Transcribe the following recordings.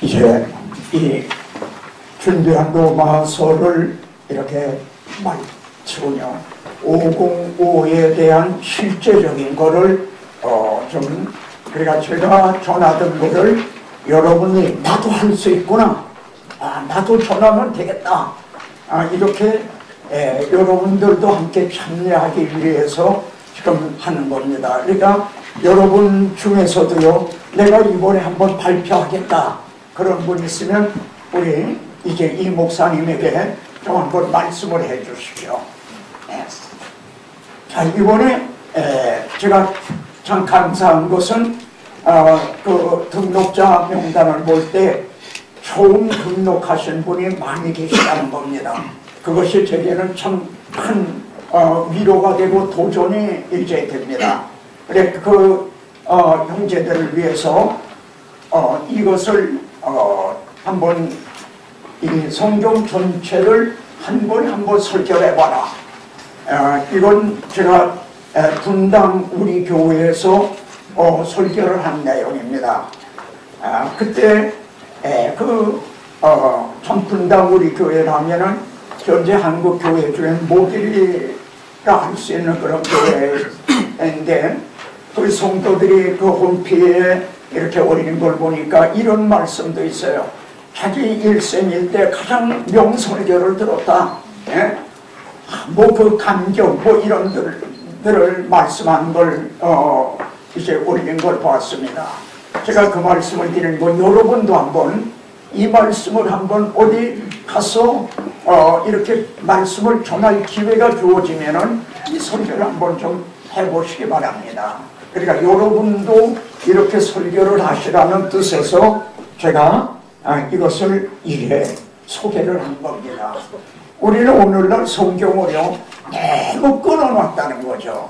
이제 이 준비한 로마서를 이렇게 마치군요. 505에 대한 실제적인 거를 좀 그러니까 제가 전하던 거를 여러분이 나도 할 수 있구나, 나도 전하면 되겠다, 이렇게 여러분들도 함께 참여하기 위해서 지금 하는 겁니다. 그러니까 여러분 중에서도요, 내가 이번에 한번 발표하겠다 그런 분 있으면 우리 이제 이 목사님에게 좀 한번 말씀을 해 주십시오. 자, 이번에 제가 참 감사한 것은 그 등록자 명단을 볼 때 처음 등록하신 분이 많이 계시다는 겁니다. 그것이 제게는 참 큰 위로가 되고 도전이 이제 됩니다. 그래 그 형제들을 위해서 이것을 한번 이 성경 전체를 한 번 설교해봐라. 이건 제가 분당 우리 교회에서 설교를 한 내용입니다. 그때 참 분당 우리 교회라면은 현재 한국 교회 중에 모델이라 할 수 있는 그런 교회인데, 그 성도들이 그 홈피에 이렇게 올리는 걸 보니까 이런 말씀도 있어요. 자기 일생일 때 가장 명설교를 들었다. 뭐 그 감격 뭐 이런 들을 말씀한 걸 이제 올린 걸 보았습니다. 제가 그 말씀을 드리는 건 여러분도 한번 이 말씀을 한번 어디 가서 이렇게 말씀을 전할 기회가 주어지면은 이 설교를 한번 좀 해보시기 바랍니다. 그러니까 여러분도 이렇게 설교를 하시라는 뜻에서 제가 이것을 이래 소개를 한 겁니다. 우리는 오늘날 성경을요 너무 끊어놨다는 거죠.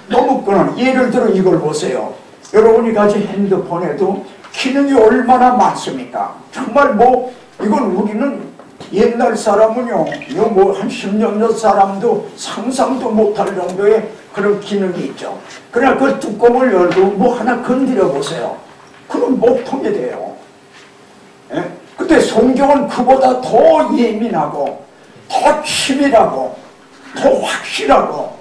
너무 예를 들어 이걸 보세요. 여러분이 가진 핸드폰에도 기능이 얼마나 많습니까? 정말 뭐 이건 우리는 옛날 사람은요 뭐 한 10년 전 사람도 상상도 못할 정도의 그런 기능이 있죠. 그러나 그 뚜껑을 열고 뭐 하나 건드려 보세요. 그럼 못 통이 돼요. 근데 성경은 그보다 더 예민하고 더 치밀하고 더 확실하고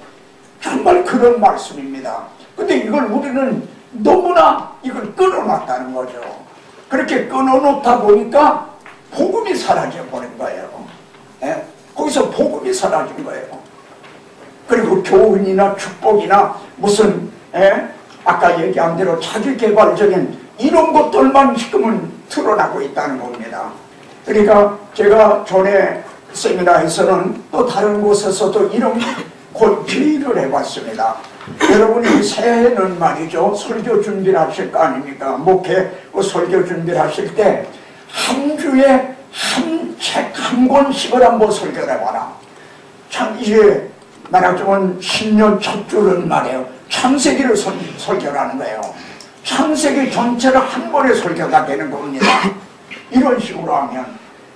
정말 그런 말씀입니다. 근데 이걸 우리는 너무나 이걸 끊어놨다는 거죠. 그렇게 끊어놓다 보니까 복음이 사라져 버린 거예요. 거기서 복음이 사라진 거예요. 그리고 교훈이나 축복이나 무슨 아까 얘기한 대로 자기개발적인 이런 것들만 지금은 드러나고 있다는 겁니다. 그러니까 제가 전에 세미나에서는 또 다른 곳에서도 이런 기회를 해봤습니다. 여러분이 새해는 말이죠 설교 준비를 하실 거 아닙니까? 목회 설교 준비를 하실 때 한 주에 한 책 한 권씩을 한번 설교를 해봐라. 참 이제 말하자면 신년 첫 주는 말이에요 창세기를 설교를 하는 거예요. 창세기 전체를 한 번에 설교가 되는 겁니다. 이런 식으로 하면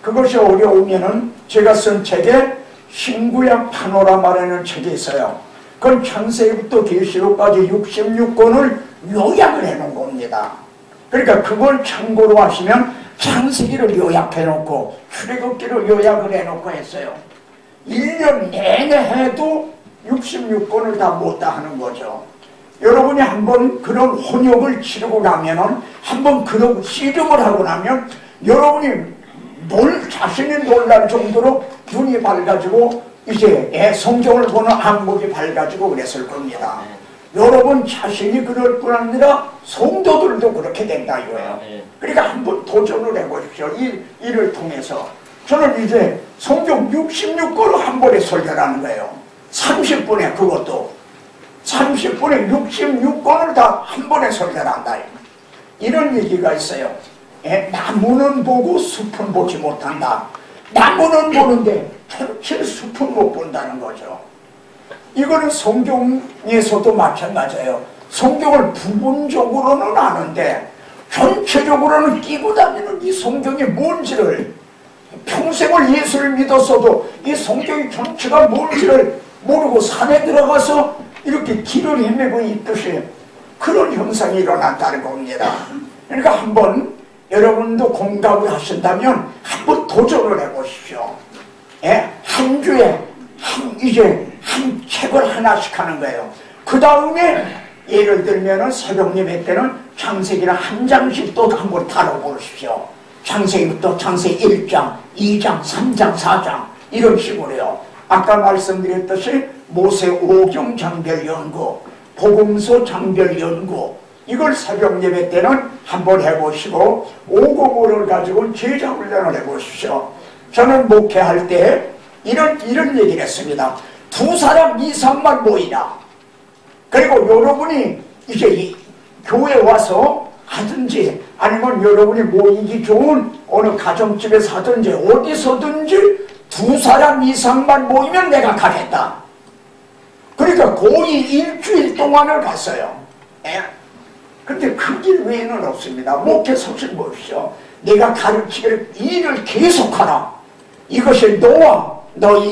그것이 어려우면은 제가 쓴 책에 신구약 파노라마라는 책이 있어요. 그건 창세기부터 계시록까지 66권을 요약을 해놓은 겁니다. 그러니까 그걸 참고로 하시면 창세기를 요약해놓고 출애굽기를 요약을 해놓고 했어요. 1년 내내 해도 66권을 다 못다 하는 거죠. 여러분이 한번 그런 혼역을 치르고 나면은 한번 그런 씨름을 하고 나면 여러분이 자신이 놀랄 정도로 눈이 밝아지고 이제 성경을 보는 안목이 밝아지고 그랬을 겁니다. 여러분 자신이 그럴 뿐 아니라 성도들도 그렇게 된다 이거예요. 그러니까 한번 도전을 해보십시오. 이를 통해서 저는 이제 성경 66권을 한 번에 설교하는 거예요. 30분에 그것도 30분에 66권을 다 한 번에 설교한다. 이런 얘기가 있어요. 나무는 보고 숲은 보지 못한다. 나무는 보는데 전체 숲은 못 본다는 거죠. 이거는 성경에서도 마찬가지예요. 성경을 부분적으로는 아는데 전체적으로는 끼고 다니는 이 성경이 뭔지를 평생을 예수를 믿었어도 이 성경이 전체가 뭔지를 모르고 산에 들어가서 이렇게 길을 헤매고 있듯이 그런 현상이 일어났다는 겁니다. 그러니까 한번 여러분도 공감을 하신다면 한번 도전을 해보십시오. 예? 한 주에 이제 한 책을 하나씩 하는 거예요. 그 다음에 예를 들면은 새벽 예배 때는 창세기를 한 장씩 또 한번 다뤄보십시오. 창세기부터 창세기 1장, 2장, 3장, 4장 이런 식으로요. 아까 말씀드렸듯이 모세 오경 장별 연구, 복음서 장별 연구 이걸 새벽 예배 때는 한번 해보시고 오고모를 가지고 제자 훈련을 해보십시오. 저는 목회할 때 이런 얘기를 했습니다. 2사람 이상만 모이라. 그리고 여러분이 이제 이 교회 와서 하든지 아니면 여러분이 모이기 좋은 어느 가정집에서 하든지 어디서든지 2사람 이상만 모이면 내가 가겠다. 그러니까 거의 일주일 동안을 갔어요. 예? 근데 그 길 외에는 없습니다. 목회 소식 보십시오. 내가 가르치기를 일을 계속하라. 이것이 너와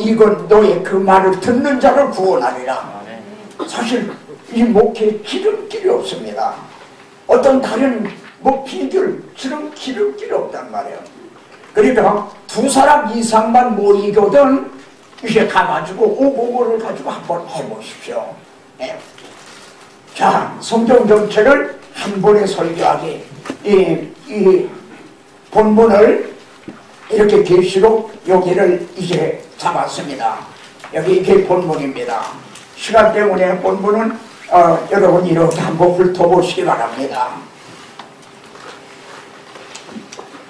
이건 너의 그 말을 듣는 자를 구원하리라. 사실 이 목회에 기름길이 없습니다. 어떤 다른 뭐 비결 기름길이 없단 말이에요. 그러니까 2사람 이상만 모이거든 이제 가가지고 오고고를 가지고 한번 해보십시오. 네. 자, 성경 전체를 한 번에 설교하기 이 본문을 이렇게 계시록 여기를 이제 잡았습니다. 여기 이게 본문입니다. 시간 때문에 본문은 여러분이 이렇게 한번 훑어보시기 바랍니다.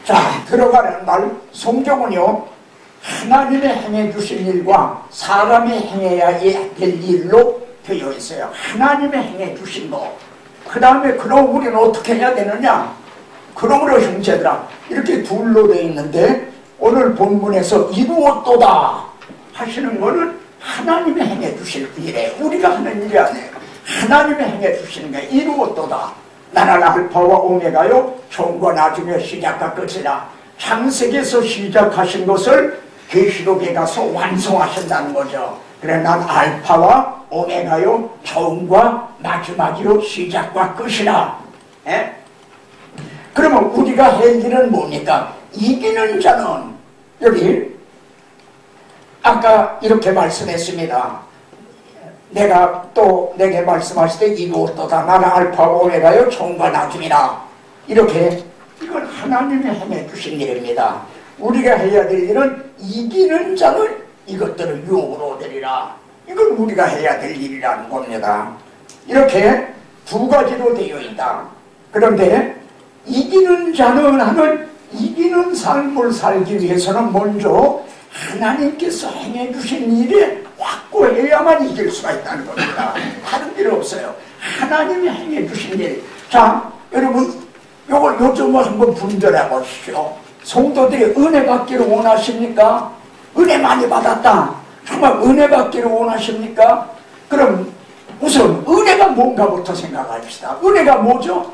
자, 들어가는 날 성경은요 하나님의 행해주신 일과 사람이 행해야 될 일로 되어 있어요. 하나님의 행해주신 거. 그 다음에 그럼 우리는 어떻게 해야 되느냐? 그러므로 형제들아 이렇게 둘로 되어 있는데 오늘 본문에서 이루었도다 하시는 거는 하나님이 행해주실 일이에요. 우리가 하는 일이 아니에요. 하나님이 행해주시는 게 이루었도다. 나는 알파와 오메가요 처음과 나중에 시작과 끝이라. 창세기에서 시작하신 것을 계시록에 가서 완성하신다는 거죠. 그래 난 알파와 오메가요 처음과 마지막이요 시작과 끝이라. 에? 그러면 우리가 할 일은 뭡니까? 이기는 자는 여기 아까 이렇게 말씀했습니다. 내가 또 내게 말씀하실 때 이루었도다. 나는 알파와 오메가요 처음과 나중이라. 이렇게 이건 하나님이 행해주신 일입니다. 우리가 해야 될 일은 이기는 자는 이것들을 유혹으로 얻으리라. 이건 우리가 해야 될 일이라는 겁니다. 이렇게 두 가지로 되어 있다. 그런데 이기는 자는 하는 이기는 삶을 살기 위해서는 먼저 하나님께서 행해주신 일에 확고해야만 이길 수가 있다는 겁니다. 다른 일 없어요. 하나님이 행해주신 일. 자, 여러분 요걸 요점을 한번 분별해 보십시오. 성도들이 은혜 받기를 원하십니까? 은혜 많이 받았다. 정말 은혜 받기를 원하십니까? 그럼 우선 은혜가 뭔가부터 생각합시다. 은혜가 뭐죠?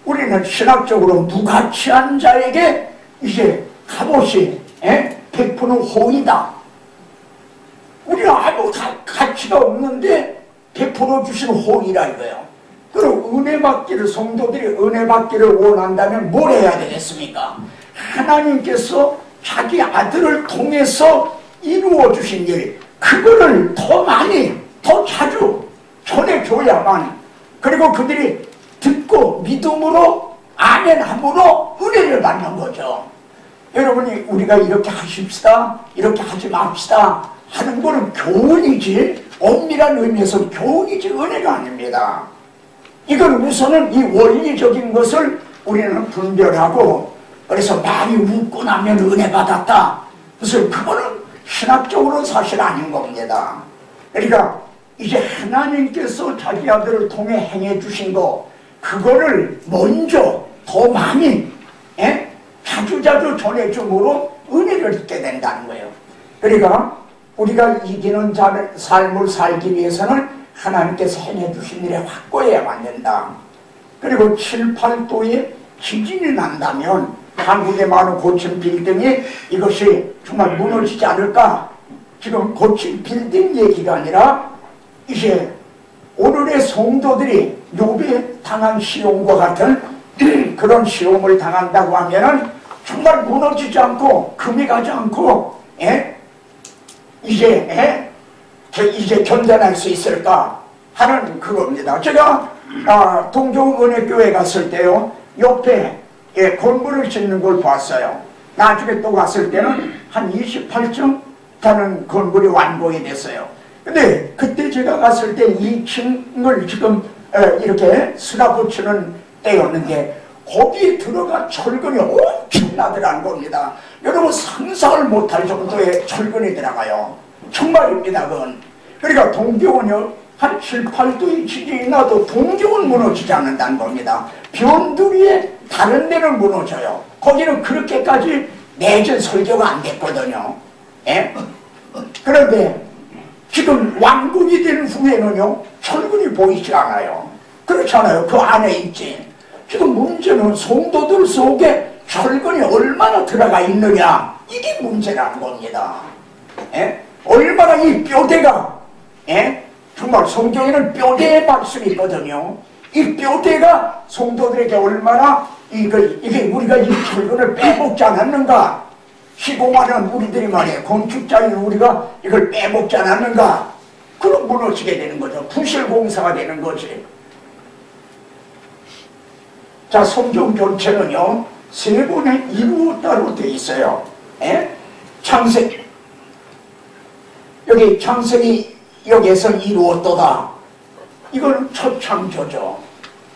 우리는 신학적으로 무가치한 자에게 이제 값없이 베푸는 호의다. 우리는 아무 가치가 없는데 베풀어 주신 호의라 이거예요. 그럼 은혜 받기를 성도들이 은혜 받기를 원한다면 뭘 해야 되겠습니까? 하나님께서 자기 아들을 통해서 이루어 주신 일 그거를 더 많이 더 자주 전해줘야만 그리고 그들이 듣고 믿음으로 아멘함으로 은혜를 받는 거죠. 여러분이 우리가 이렇게 하십시다 이렇게 하지 맙시다 하는 거는 교훈이지 엄밀한 의미에서 교훈이지 은혜가 아닙니다. 이건 우선은 이 원리적인 것을 우리는 분별하고 그래서 많이 웃고 나면 은혜 받았다. 무슨 그거는 신학적으로는 사실 아닌 겁니다. 그러니까 이제 하나님께서 자기 아들을 통해 행해 주신 거 그거를 먼저 더 많이 자주자주 전해줌으로 은혜를 얻게 된다는 거예요. 그러니까 우리가 이기는 삶을 살기 위해서는 하나님께서 행해 주신 일에 확고해야만 된다. 그리고 7, 8도에 지진이 난다면 한국의 많은 고층 빌딩이 이것이 정말 무너지지 않을까? 지금 고층 빌딩 얘기가 아니라 이제 오늘의 성도들이 욥에 당한 시온과 같은 그런 시험을 당한다고 하면은 정말 무너지지 않고 금이 가지 않고 이제 견뎌낼 수 있을까 하는 그겁니다. 제가 동교은혜교회 갔을 때요, 옆에 건물을 짓는 걸 봤어요. 나중에 또 갔을 때는 한 28층 되는 건물이 완공이 됐어요. 근데 그때 제가 갔을 때 2층을 지금 이렇게 쏟아붙이는 때였는데 거기에 들어가 철근이 엄청나더라는 겁니다. 여러분 상상을 못할 정도의 철근이 들어가요. 정말입니다. 그건. 그러니까 동교원요 한 7, 8도의 지진이 나도 동교원 무너지지 않는다는 겁니다. 변두리에 다른 데는 무너져요. 거기는 그렇게까지 내전 설교가 안 됐거든요. 그런데 지금 완공이 된 후에는요 철근이 보이지 않아요. 그렇잖아요. 그 안에 있지. 지금 문제는 성도들 속에 철근이 얼마나 들어가 있느냐, 이게 문제라는 겁니다. 얼마나 이 뼈대가 정말 성경에는 뼈대의 말씀이 있거든요. 이 뼈대가 성도들에게 얼마나 이게 우리가 이 철근을 빼먹지 않았는가, 시공하는 우리들이 말이에요, 건축자인 우리가 이걸 빼먹지 않았는가, 그럼 무너지게 되는 거죠. 부실공사가 되는 거지. 자, 성경 전체는요 세 번에 이루었다로 되어 있어요. 창세기, 여기 창세기 여기에서 이루었도다, 이건 첫 창조죠.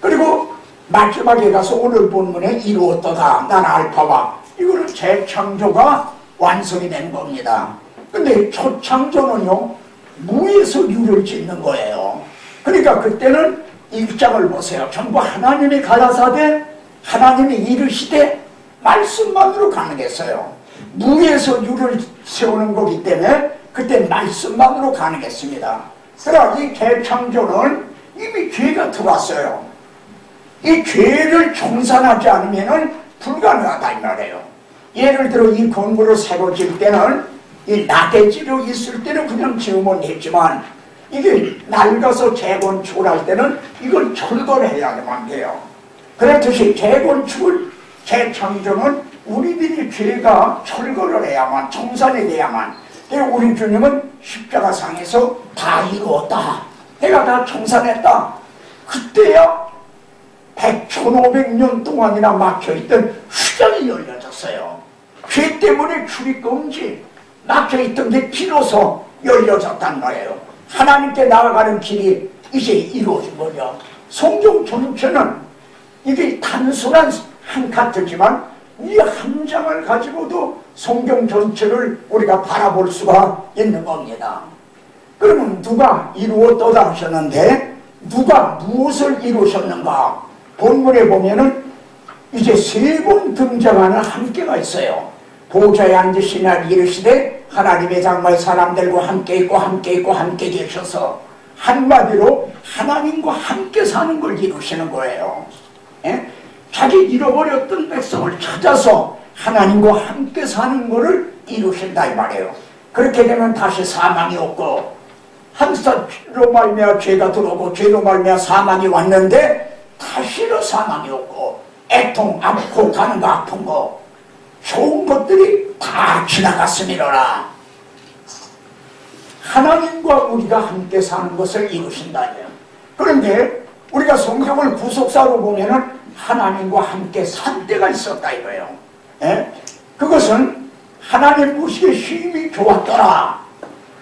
그리고 마지막에 가서 오늘 본문에 이루었도다, 난 알파와, 이거는 재창조가 완성이 된 겁니다. 근데 첫 창조는요 무에서 유를 짓는 거예요. 그러니까 그때는 일장을 보세요. 전부 하나님이 가라사대 하나님이 이르시되 말씀만으로 가능했어요. 무에서 유를 세우는 거기 때문에 그때 말씀만으로 가능했습니다. 그러나 이 재창조는 이미 죄가 들어왔어요. 이 죄를 청산하지 않으면 불가능하다 이 말이에요. 예를 들어 이 건물을 새로 질 때는 이 나대지로 있을 때는 그냥 지으면 됐지만 이게 낡아서 재건축을 할 때는 이걸 철거해야만 돼요. 그렇듯이 재건축을, 재창조는 우리들이 죄가 철거를 해야만, 청산이 돼야만. 우리 주님은 십자가상에서 다 이루었다, 내가 다 청산했다, 그때야 1500년 동안이나 막혀있던 수장이 열려졌어요. 죄 때문에 출입금지 막혀있던 게 비로소 열려졌단 말이에요. 하나님께 나아가는 길이 이제 이루어진 거죠. 성경 전체는 이게 단순한 한 카트지만 이 한 장을 가지고도 성경 전체를 우리가 바라볼 수가 있는 겁니다. 그러면 누가 이루었도다 하셨는데 누가 무엇을 이루셨는가? 본문에 보면은 이제 세 번 등장하는 함께가 있어요. 보좌에 앉으시나 이르시되 하나님의 장막 사람들과 함께 있고 함께 있고 함께 계셔서, 한마디로 하나님과 함께 사는 걸 이루시는 거예요. 자기 잃어버렸던 백성을 찾아서 하나님과 함께 사는 것을 이루신다 이 말이에요. 그렇게 되면 다시 사망이 없고, 한사로 말미암아 죄가 들어오고 죄로 말미암아 사망이 왔는데 다시는 사망이 없고, 애통, 아프고 가는 거 아픈 거 좋은 것들이 다 지나갔음이로라. 하나님과 우리가 함께 사는 것을 이루신다네요. 그런데 우리가 성경을 구속사로 보면은 하나님과 함께 산 때가 있었다 이거예요. 그것은 하나님 보시기에 힘이 좋았더라.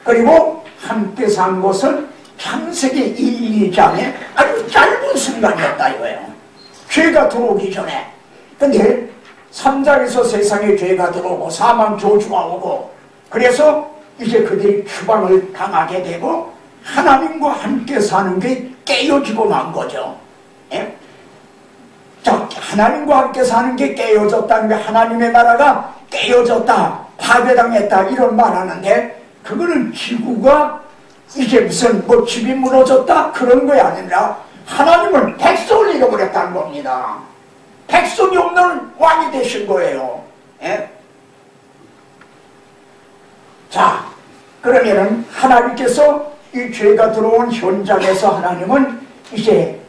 그리고 함께 산 것은 창세기 1, 2장에 아주 짧은 순간이었다 이거예요. 죄가 들어오기 전에. 근데 3장에서 세상에 죄가 들어오고 사망 저주가 오고, 그래서 이제 그들이 추방을 당하게 되고 하나님과 함께 사는 게 깨어지고 만 거죠. 자, 하나님과 함께 사는 게 깨어졌다는 게 하나님의 나라가 깨어졌다, 파괴당했다 이런 말 하는데, 그거는 지구가 이제 무슨 뭐 집이 무너졌다 그런 거 아니라 하나님은 백성을 잃어버렸다는 겁니다. 백성이 없는 왕이 되신 거예요. 자, 그러면은 하나님께서 이 죄가 들어온 현장에서 하나님은 이제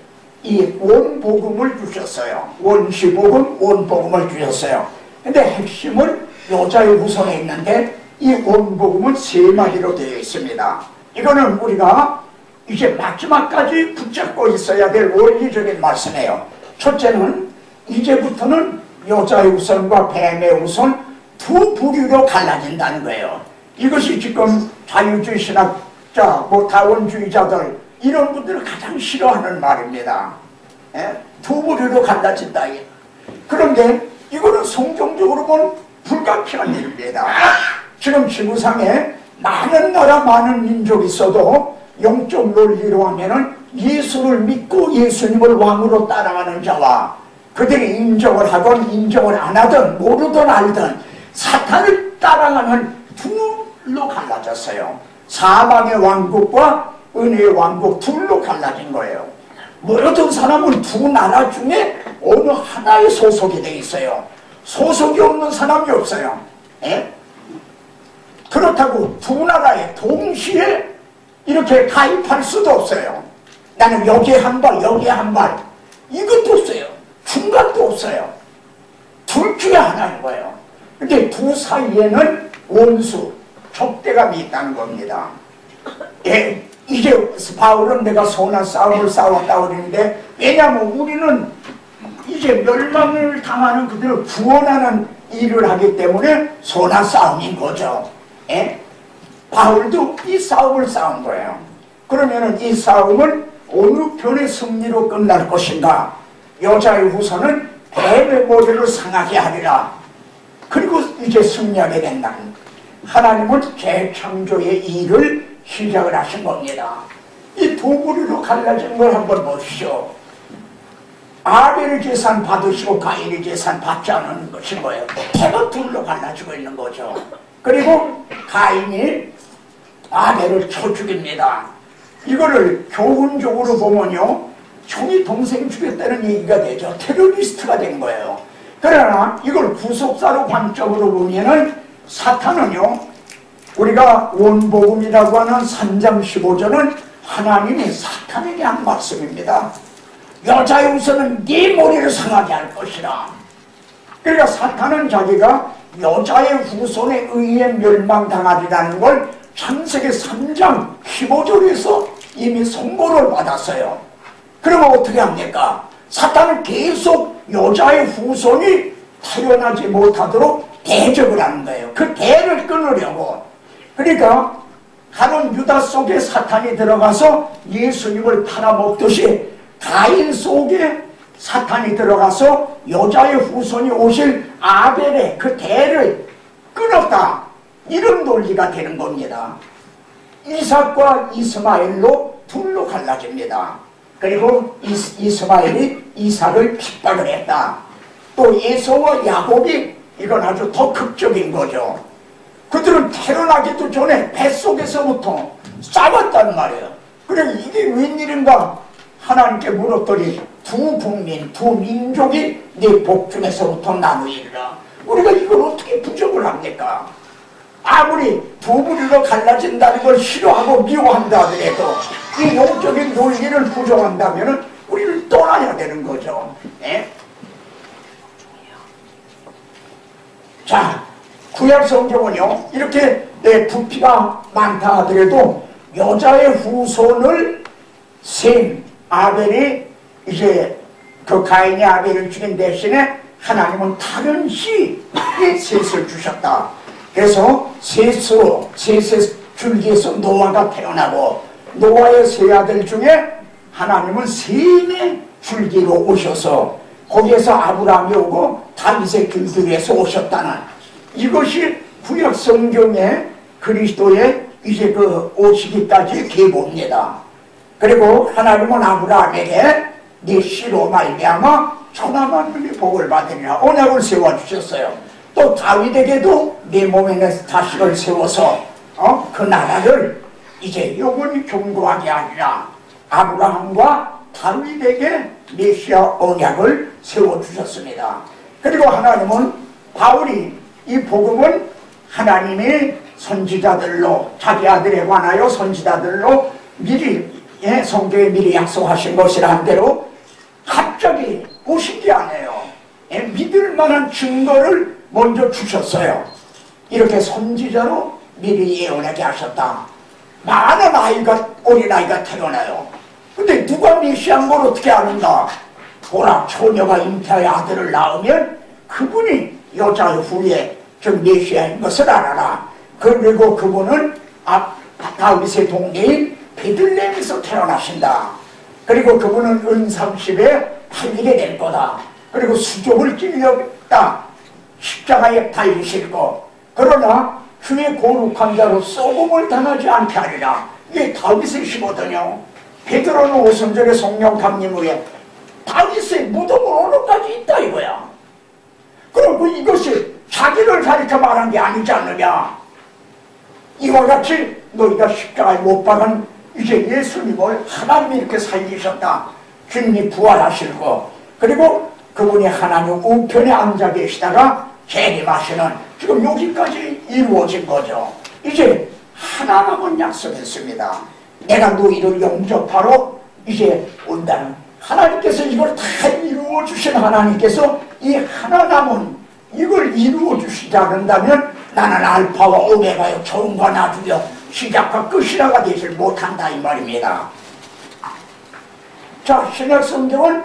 이 원복음을 주셨어요. 원시복음, 원복음을 주셨어요. 근데 핵심은 여자의 후손에 있는데 이 원복음은 세 마디로 되어 있습니다. 이거는 우리가 이제 마지막까지 붙잡고 있어야 될 원리적인 말씀이에요. 첫째는 이제부터는 여자의 후손과 뱀의 후손 두 부류로 갈라진다는 거예요. 이것이 지금 자유주의 신학자, 다원주의자들 이런 분들은 가장 싫어하는 말입니다. 두 부류로 갈라진다. 그런데 이거는 성경적으로 보면 불가피한 일입니다. 지금 지구상에 많은 나라 많은 민족이 있어도 영적 논리로 하면은 예수를 믿고 예수님을 왕으로 따라가는 자와 그들이 인정을 하건 인정을 안 하든 모르든 알든 사탄을 따라가는 둘로 갈라졌어요. 사망의 왕국과 은혜의 왕국 둘로 갈라진 거예요. 모든 사람은 두 나라 중에 어느 하나에 소속이 돼 있어요. 소속이 없는 사람이 없어요. 그렇다고 두 나라에 동시에 이렇게 가입할 수도 없어요. 나는 여기에 한 발, 여기에 한 발. 이것도 없어요. 중간도 없어요. 둘 중에 하나인 거예요. 근데 두 사이에는 원수, 적대감이 있다는 겁니다. 이제 바울은 내가 선한 싸움을 싸웠다고 그러는데, 왜냐하면 우리는 이제 멸망을 당하는 그들을 구원하는 일을 하기 때문에 선한 싸움인 거죠. 바울도 이 싸움을 싸운 거예요. 그러면은 이 싸움은 어느 편의 승리로 끝날 것인가? 여자의 후손은 뱀의 머리를 상하게 하리라. 그리고 이제 승리하게 된다. 하나님은 재창조의 일을 시작을 하신 겁니다. 이 두 부류로 갈라진 걸 한번 보시오. 아벨의 재산 받으시고 가인의 재산 받지 않은 것인 거예요. 태가 둘로 갈라지고 있는 거죠. 그리고 가인이 아벨을 쳐 죽입니다. 이거를 교훈적으로 보면요, 형이 동생 죽였다는 얘기가 되죠. 테러리스트가 된 거예요. 그러나 이걸 구속사로 관점으로 보면은 사탄은요, 우리가 원복음이라고 하는 3장 15절은 하나님이 사탄에게 한 말씀입니다. 여자의 후손은 네 머리를 상하게 할 것이라. 그러니까 사탄은 자기가 여자의 후손에 의해 멸망당하리라는 걸 창세기 3장 15절에서 이미 선고를 받았어요. 그러면 어떻게 합니까? 사탄은 계속 여자의 후손이 태어나지 못하도록 대적을 하는 거예요. 그 대를 끊으려고. 그러니까 가론 유다 속에 사탄이 들어가서 예수님을 팔아먹듯이 가인 속에 사탄이 들어가서 여자의 후손이 오실 아벨의 그 대를 끊었다. 이런 논리가 되는 겁니다. 이삭과 이스마엘로 둘로 갈라집니다. 그리고 이스마엘이 이삭을 핍박을 했다. 또 에서와 야곱이 이건 아주 더 극적인 거죠. 그들은 태어나기도 전에 뱃속에서부터 싸웠단 말이에요. 그래 이게 웬일인가 하나님께 물었더니 두 국민, 두 민족이 네 복중에서부터 나누리라. 우리가 이걸 어떻게 부정을 합니까? 아무리 두 부류로 갈라진다는 걸 싫어하고 미워한다 하더라도 이 영적인 논리를 부정한다면 우리를 떠나야 되는 거죠. 자, 구약 성경은요, 이렇게 부피가 많다 하더라도 여자의 후손을 셈, 아벨이 이제 그 가인이 아벨을 죽인 대신에 하나님은 다른 씨의 셋을 주셨다. 그래서 셋의 줄기에서 노아가 태어나고 노아의 세 아들 중에 하나님은 셈의 줄기로 오셔서 거기에서 아브라함이 오고 다윗의 줄기에서 오셨다는 이것이 구약 성경의 그리스도의 이제 그 오시기까지 계보입니다. 그리고 하나님은 아브라함에게 네 씨로 말미암아 천하 만민이 복을 받으리라 언약을 세워주셨어요. 또 다윗에게도 네 몸에 자식을 세워서 그 나라를 이제 영원히 견고하게 하리라. 아브라함과 다윗에게 메시아 언약을 세워주셨습니다. 그리고 하나님은 바울이 이 복음은 하나님이 선지자들로 자기 아들에 관하여 선지자들로 미리 성경에 미리 약속하신 것이라 한 대로 갑자기 오신 게 아니에요. 예, 믿을 만한 증거를 먼저 주셨어요. 이렇게 선지자로 미리 예언하게 하셨다. 많은 어린아이가 태어나요. 근데 누가 메시아인 걸 어떻게 아는가? 보라, 처녀가 잉태하여 아들을 낳으면 그분이 여자의 후에 저 메시아인 것을 알아라. 그리고 그분은 다윗의 동네인 베들레헴에서 태어나신다. 그리고 그분은 은삼십에 달리게 될 거다. 그리고 수족을 찔렸다. 십자가에 달리시고, 그러나 주의 거룩한 자로 쏘금을 당하지 않게 하리라. 이게 다윗의 시거든요. 베드로는 오순절에 성령 감림 후에 다윗의 무덤은 오늘까지 있다 이거야. 그럼 이것이 자기를 가리켜 말한 게 아니지 않느냐. 이와 같이 너희가 십자가에 못 박은 이제 예수님을 하나님이 이렇게 살리셨다. 주님이 부활하시고, 그리고 그분이 하나님 우편에 앉아 계시다가 재림하시는, 지금 여기까지 이루어진 거죠. 이제 하나 남은 약속했습니다. 내가 너희를 영접하러 이제 온다는, 하나님께서 이걸 다 이루어 주신 하나님께서 이 하나 남은 이걸 이루어 주시지 않는다면 나는 알파와 오메가요, 처음과 나중이요, 시작과 끝이라가 되질 못한다 이 말입니다. 자, 신약 성경은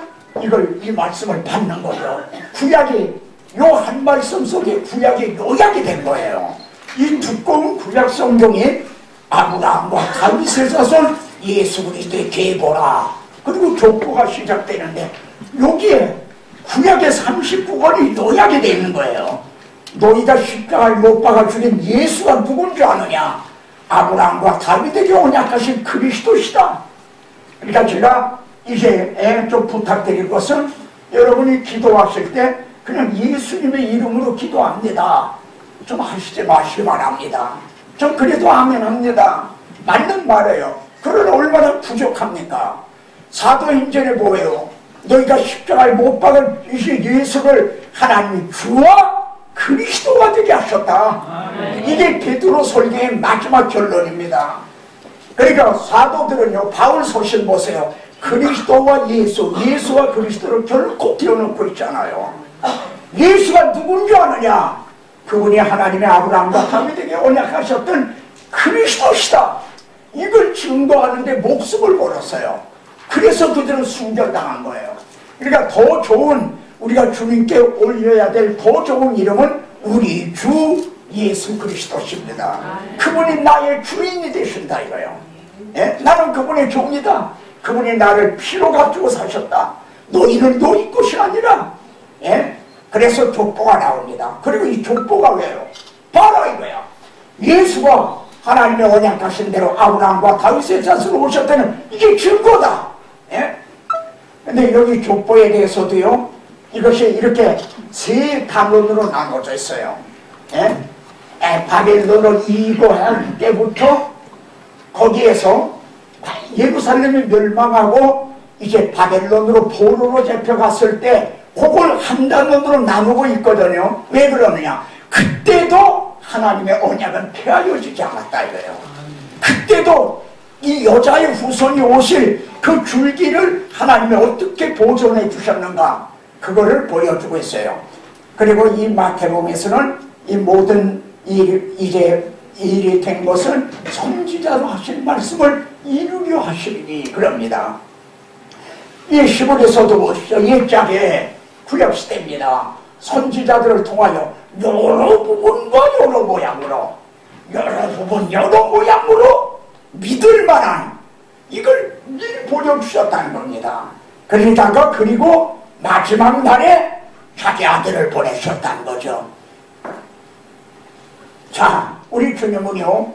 이 말씀을 받는 거죠. 구약이 요 한 말씀 속에 구약이 요약이 된 거예요. 이 두꺼운 구약 성경이 아브라함과 다윗의 자손 예수 그리스도의 계보라, 그리고 족보가 시작되는데 여기에 구약의 39권이 요약이 되어 있는 거예요. 너희가 십자가에 못 박아 죽인 예수가 누군 줄 아느냐? 아브라함과 다윗에게 언약하신 그리스도시다. 그러니까 제가 이제 좀 부탁드릴 것은, 여러분이 기도하실 때 그냥 예수님의 이름으로 기도합니다. 좀 하시지 마시기 바랍니다. 전 그래도 아멘 합니다. 맞는 말이에요. 그러나 얼마나 부족합니까? 사도행전에 뭐예요? 너희가 십자가에 못 박은 예수를 하나님이 주와 그리스도가 되게 하셨다. 아멘. 이게 베드로 설교의 마지막 결론입니다. 그러니까 사도들은요, 바울 서신 보세요. 그리스도와 예수, 예수와 그리스도를 결코 띄워놓고 있잖아요. 예수가 누군지 아느냐? 그분이 하나님의 아브라함과 다윗에게 언약하셨던 그리스도시다. 이걸 증거하는데 목숨을 걸었어요. 그래서 그들은 순결당한 거예요. 그러니까 더 좋은, 우리가 주님께 올려야 될 더 좋은 이름은 우리 주 예수 그리스도십니다. 그분이 나의 주인이 되신다 이거예요. 예? 나는 그분의 종이다. 그분이 나를 피로 값주고 사셨다. 너희는 너희 것이 아니라. 예? 그래서 족보가 나옵니다. 그리고 이 족보가 왜요? 바로 이거야. 예수가 하나님의 언약하신 대로 아브라함과 다윗의 자손으로 오셨다는 이게 증거다. 예? 근데 여기 족보에 대해서도요, 이것이 이렇게 세 단원으로 나눠져 있어요. 예? 바벨론을 이고할 때부터 거기에서 예루살렘이 멸망하고 이제 바벨론으로 포로로 잡혀갔을 때 그걸 한 단원으로 나누고 있거든요. 왜 그러느냐? 그때도 하나님의 언약은 폐하여지지 않았다 이거예요. 그때도 이 여자의 후손이 오실 그 줄기를 하나님이 어떻게 보존해 주셨는가, 그거를 보여주고 있어요. 그리고 이 마태복음에서는 이 모든 일이 된 것은 선지자로 하신 말씀을 이루려 하시니 그럽니다. 이 시골에서도 보시죠. 옛짝에 구약시대입니다. 선지자들을 통하여 여러 부분과 여러 모양으로 믿을 만한 이걸 미리 보여주셨다는 겁니다. 그러다가 그리고 마지막 날에 자기 아들을 보내셨다는 거죠. 자, 우리 주님은요,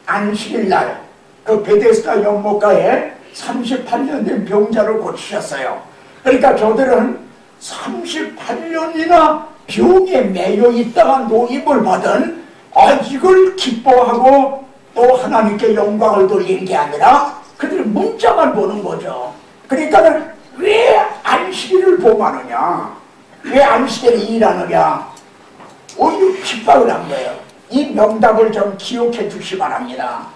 안식일날 그 베데스다 연못가에 38년 된 병자를 고치셨어요. 그러니까 저들은 38년이나 병에 매여 있다가 노임을 받은, 이걸 기뻐하고 또 하나님께 영광을 돌리는 게 아니라 그들은 문자만 보는 거죠. 그러니까 왜 안식일을 봉하느냐, 왜 안식일에 일하느냐, 오히려 핍박을 한 거예요. 이 명답을 좀 기억해 주시기 바랍니다.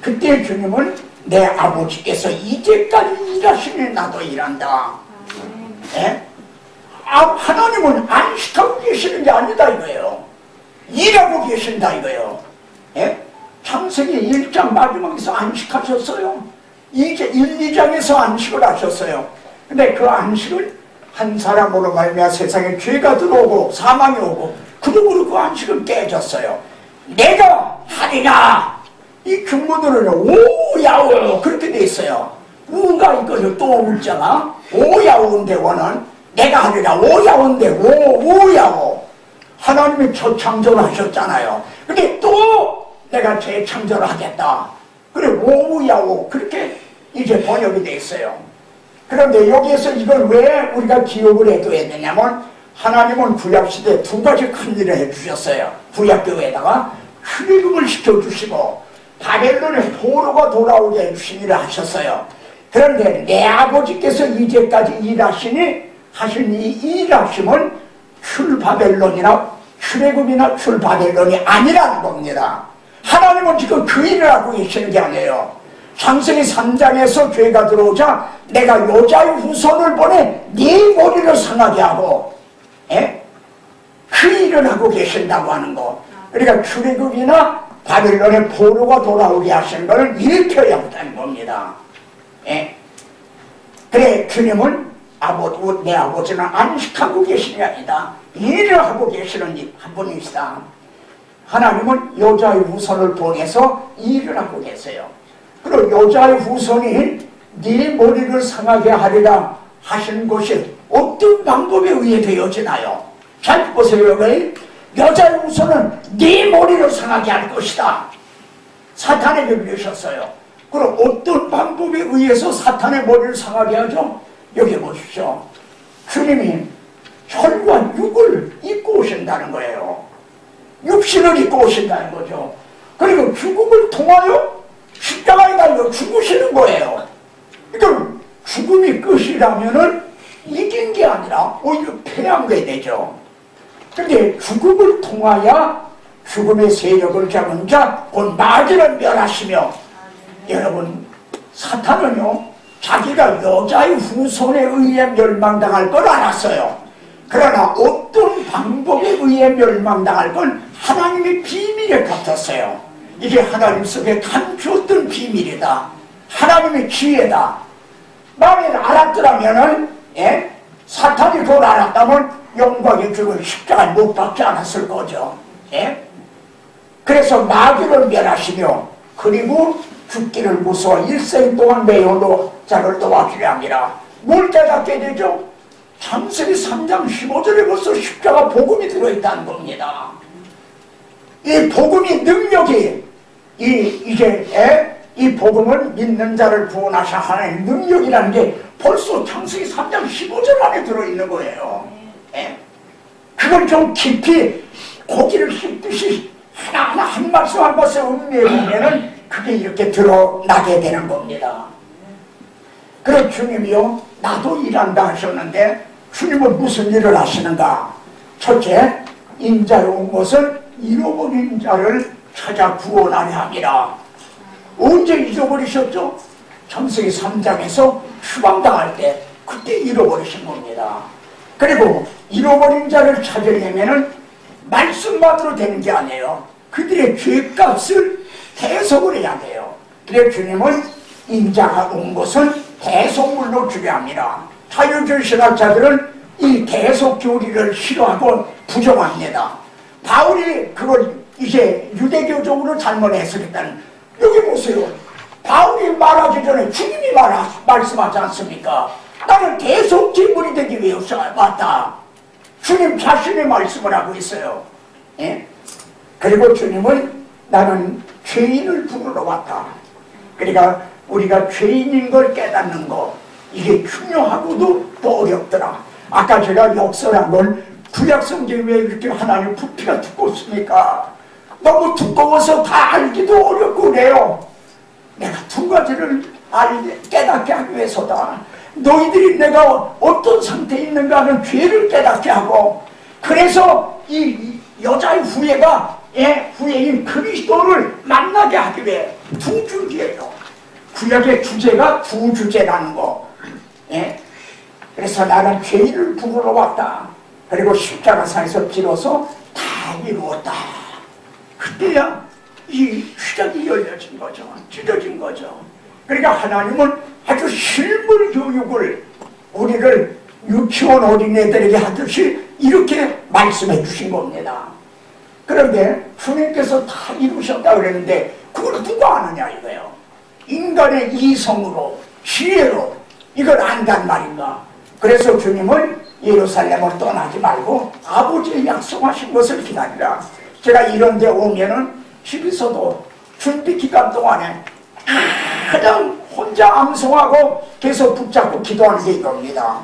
그때 주님은 내 아버지께서 이제까지 일하시니 나도 일한다. 예? 하나님은 안식하고 계시는 게 아니다 이거예요. 일하고 계신다 이거예요. 예? 창세기 1장 마지막에서 안식하셨어요. 이제 1, 2장에서 안식을 하셨어요. 근데 그 안식을 한 사람으로 말미암아 세상에 죄가 들어오고 사망이 오고 그러므로 그 안식은 깨졌어요. 내가 하리라. 이 경문으로는 오야오 그렇게 돼 있어요. 우가 이거를 또 웃잖아. 오야오인데 원은 내가 하리라. 오야오인데 오야오. 하나님이 첫 창조를 하셨잖아요. 근데 또 내가 재창조를 하겠다. 그래 오야오 그렇게 이제 번역이 돼 있어요. 그런데 여기에서 이걸 왜 우리가 기억을 해둬야 되냐면 하나님은 구약시대에 두 가지 큰 일을 해주셨어요. 구약교회에다가 출애굽을 시켜주시고 바벨론의 포로가 돌아오게 해주신 일을 하셨어요. 그런데 내 아버지께서 이제까지 하신 이 일하심은 출바벨론이나 출애굽이나 출바벨론이 아니라는 겁니다. 하나님은 지금 그 일을 하고 계시는 게 아니에요. 창세기 3장에서 죄가 들어오자 내가 여자의 후손을 보내 네 머리를 상하게 하고 그 일을 하고 계신다고 하는 거. 그러니까 출애굽이나 바벨론의 포로가 돌아오게 하신 것을 일으켜야 한다는 겁니다. 그래 주님은 내 아버지는 안식하고 계시는 게 아니다. 일을 하고 계시는 한 분이시다. 하나님은 여자의 후손을 보내서 일을 하고 계세요. 그리고 여자의 후손이 네 머리를 상하게 하리라 하시는 것이 어떤 방법에 의해 되어지나요? 잘 보세요. 여기 여자의 후손은 네 머리를 상하게 할 것이다. 사탄에게 그러셨어요. 그럼 어떤 방법에 의해서 사탄의 머리를 상하게 하죠? 여기 보십시오. 주님이 혈과 육을 입고 오신다는 거예요. 육신을 입고 오신다는 거죠. 그리고 죽음을 통하여 십자가에 달려 죽으시는 거예요. 그러니까 죽음이 끝이라면은 이긴 게 아니라 오히려 패한 게 되죠. 근데 죽음을 통하여 죽음의 세력을 잡은 자, 곧 마귀를 멸하시며, 여러분, 사탄은요, 자기가 여자의 후손에 의해 멸망당할 걸 알았어요. 그러나 어떤 방법에 의해 멸망당할 건 하나님의 비밀에 같았어요. 이게 하나님 속에 감추었던 비밀이다. 하나님의 지혜다. 만일 알았더라면은, 사탄이 그걸 알았다면 영광의 주를 십자가에 못 박지 않았을 거죠. 그래서 마귀를 멸하시며, 그리고 죽기를 무서워 일생 동안 매어로 자를 도와주려 함이라. 뭘 깨닫게 되죠? 창세기 3장 15절에 벌써 십자가 복음이 들어있다는 겁니다. 이 복음이 능력이 이 복음을 믿는 자를 구원하셔 하나님의 능력이라는 게 벌써 창세기 3장 15절 안에 들어있는 거예요. 그걸 좀 깊이 고기를 씹듯이 하나하나 한 말씀 한 말씀 음미해보면은 그게 이렇게 드러나게 되는 겁니다. 그럼 주님이요, 나도 일한다 하셨는데 주님은 무슨 일을 하시는가? 첫째, 인자에 온 것은 잃어버린 자를 찾아 구원하려 함이라. 언제 잊어버리셨죠? 창세기 3장에서 추방당할 때 그때 잃어버리신 겁니다. 그리고 잃어버린 자를 찾으려면은 말씀만으로 되는 게 아니에요. 그들의 죄값을 대속을 해야 돼요. 그래서 주님은 인자가 온 것은 대속물로 주려 합니다. 자유주의 신학자들은 이 대속 교리를 싫어하고 부정합니다. 바울이 그걸 이제 유대교적으로 잘못 해석했다는, 여기 보세요. 바울이 말하기 전에 주님이 말씀하지 않습니까? 나는 대속 제물이 되기 위해서 왔다. 주님 자신이 말씀을 하고 있어요. 그리고 주님은 나는 죄인을 부르러 왔다. 그러니까 우리가 죄인인 걸 깨닫는 거, 이게 중요하고도 또 어렵더라. 아까 제가 역설한 걸 구약성경에 왜 이렇게 하나님 부피가 두껍습니까? 너무 두꺼워서 다 알기도 어렵고 그래요. 내가 두 가지를 깨닫게 하기 위해서다. 너희들이 내가 어떤 상태에 있는가 하는 죄를 깨닫게 하고, 그래서 이 여자의 후예인 그리스도를 만나게 하기 위해 두 줄기예요. 구약의 주제가 두 주제라는 거. 그래서 나는 죄인을 부르러 왔다. 그리고 십자가상에서 비로소 다 이루었다. 그때야 이 시작이 열려진 거죠. 찢어진 거죠. 그러니까 하나님은 아주 실물 교육을 우리를 유치원 어린애들에게 하듯이 이렇게 말씀해 주신 겁니다. 그런데 주님께서 다 이루셨다 그랬는데 그걸 누가 아느냐 이거예요. 인간의 이성으로 지혜로 이걸 안단 말인가. 그래서 주님은 예루살렘을 떠나지 말고 아버지의 약속하신 것을 기다리라. 제가 이런 데 오면은 집에서도 준비 기간 동안에 그냥 혼자 암송하고 계속 붙잡고 기도하는 게 이겁니다.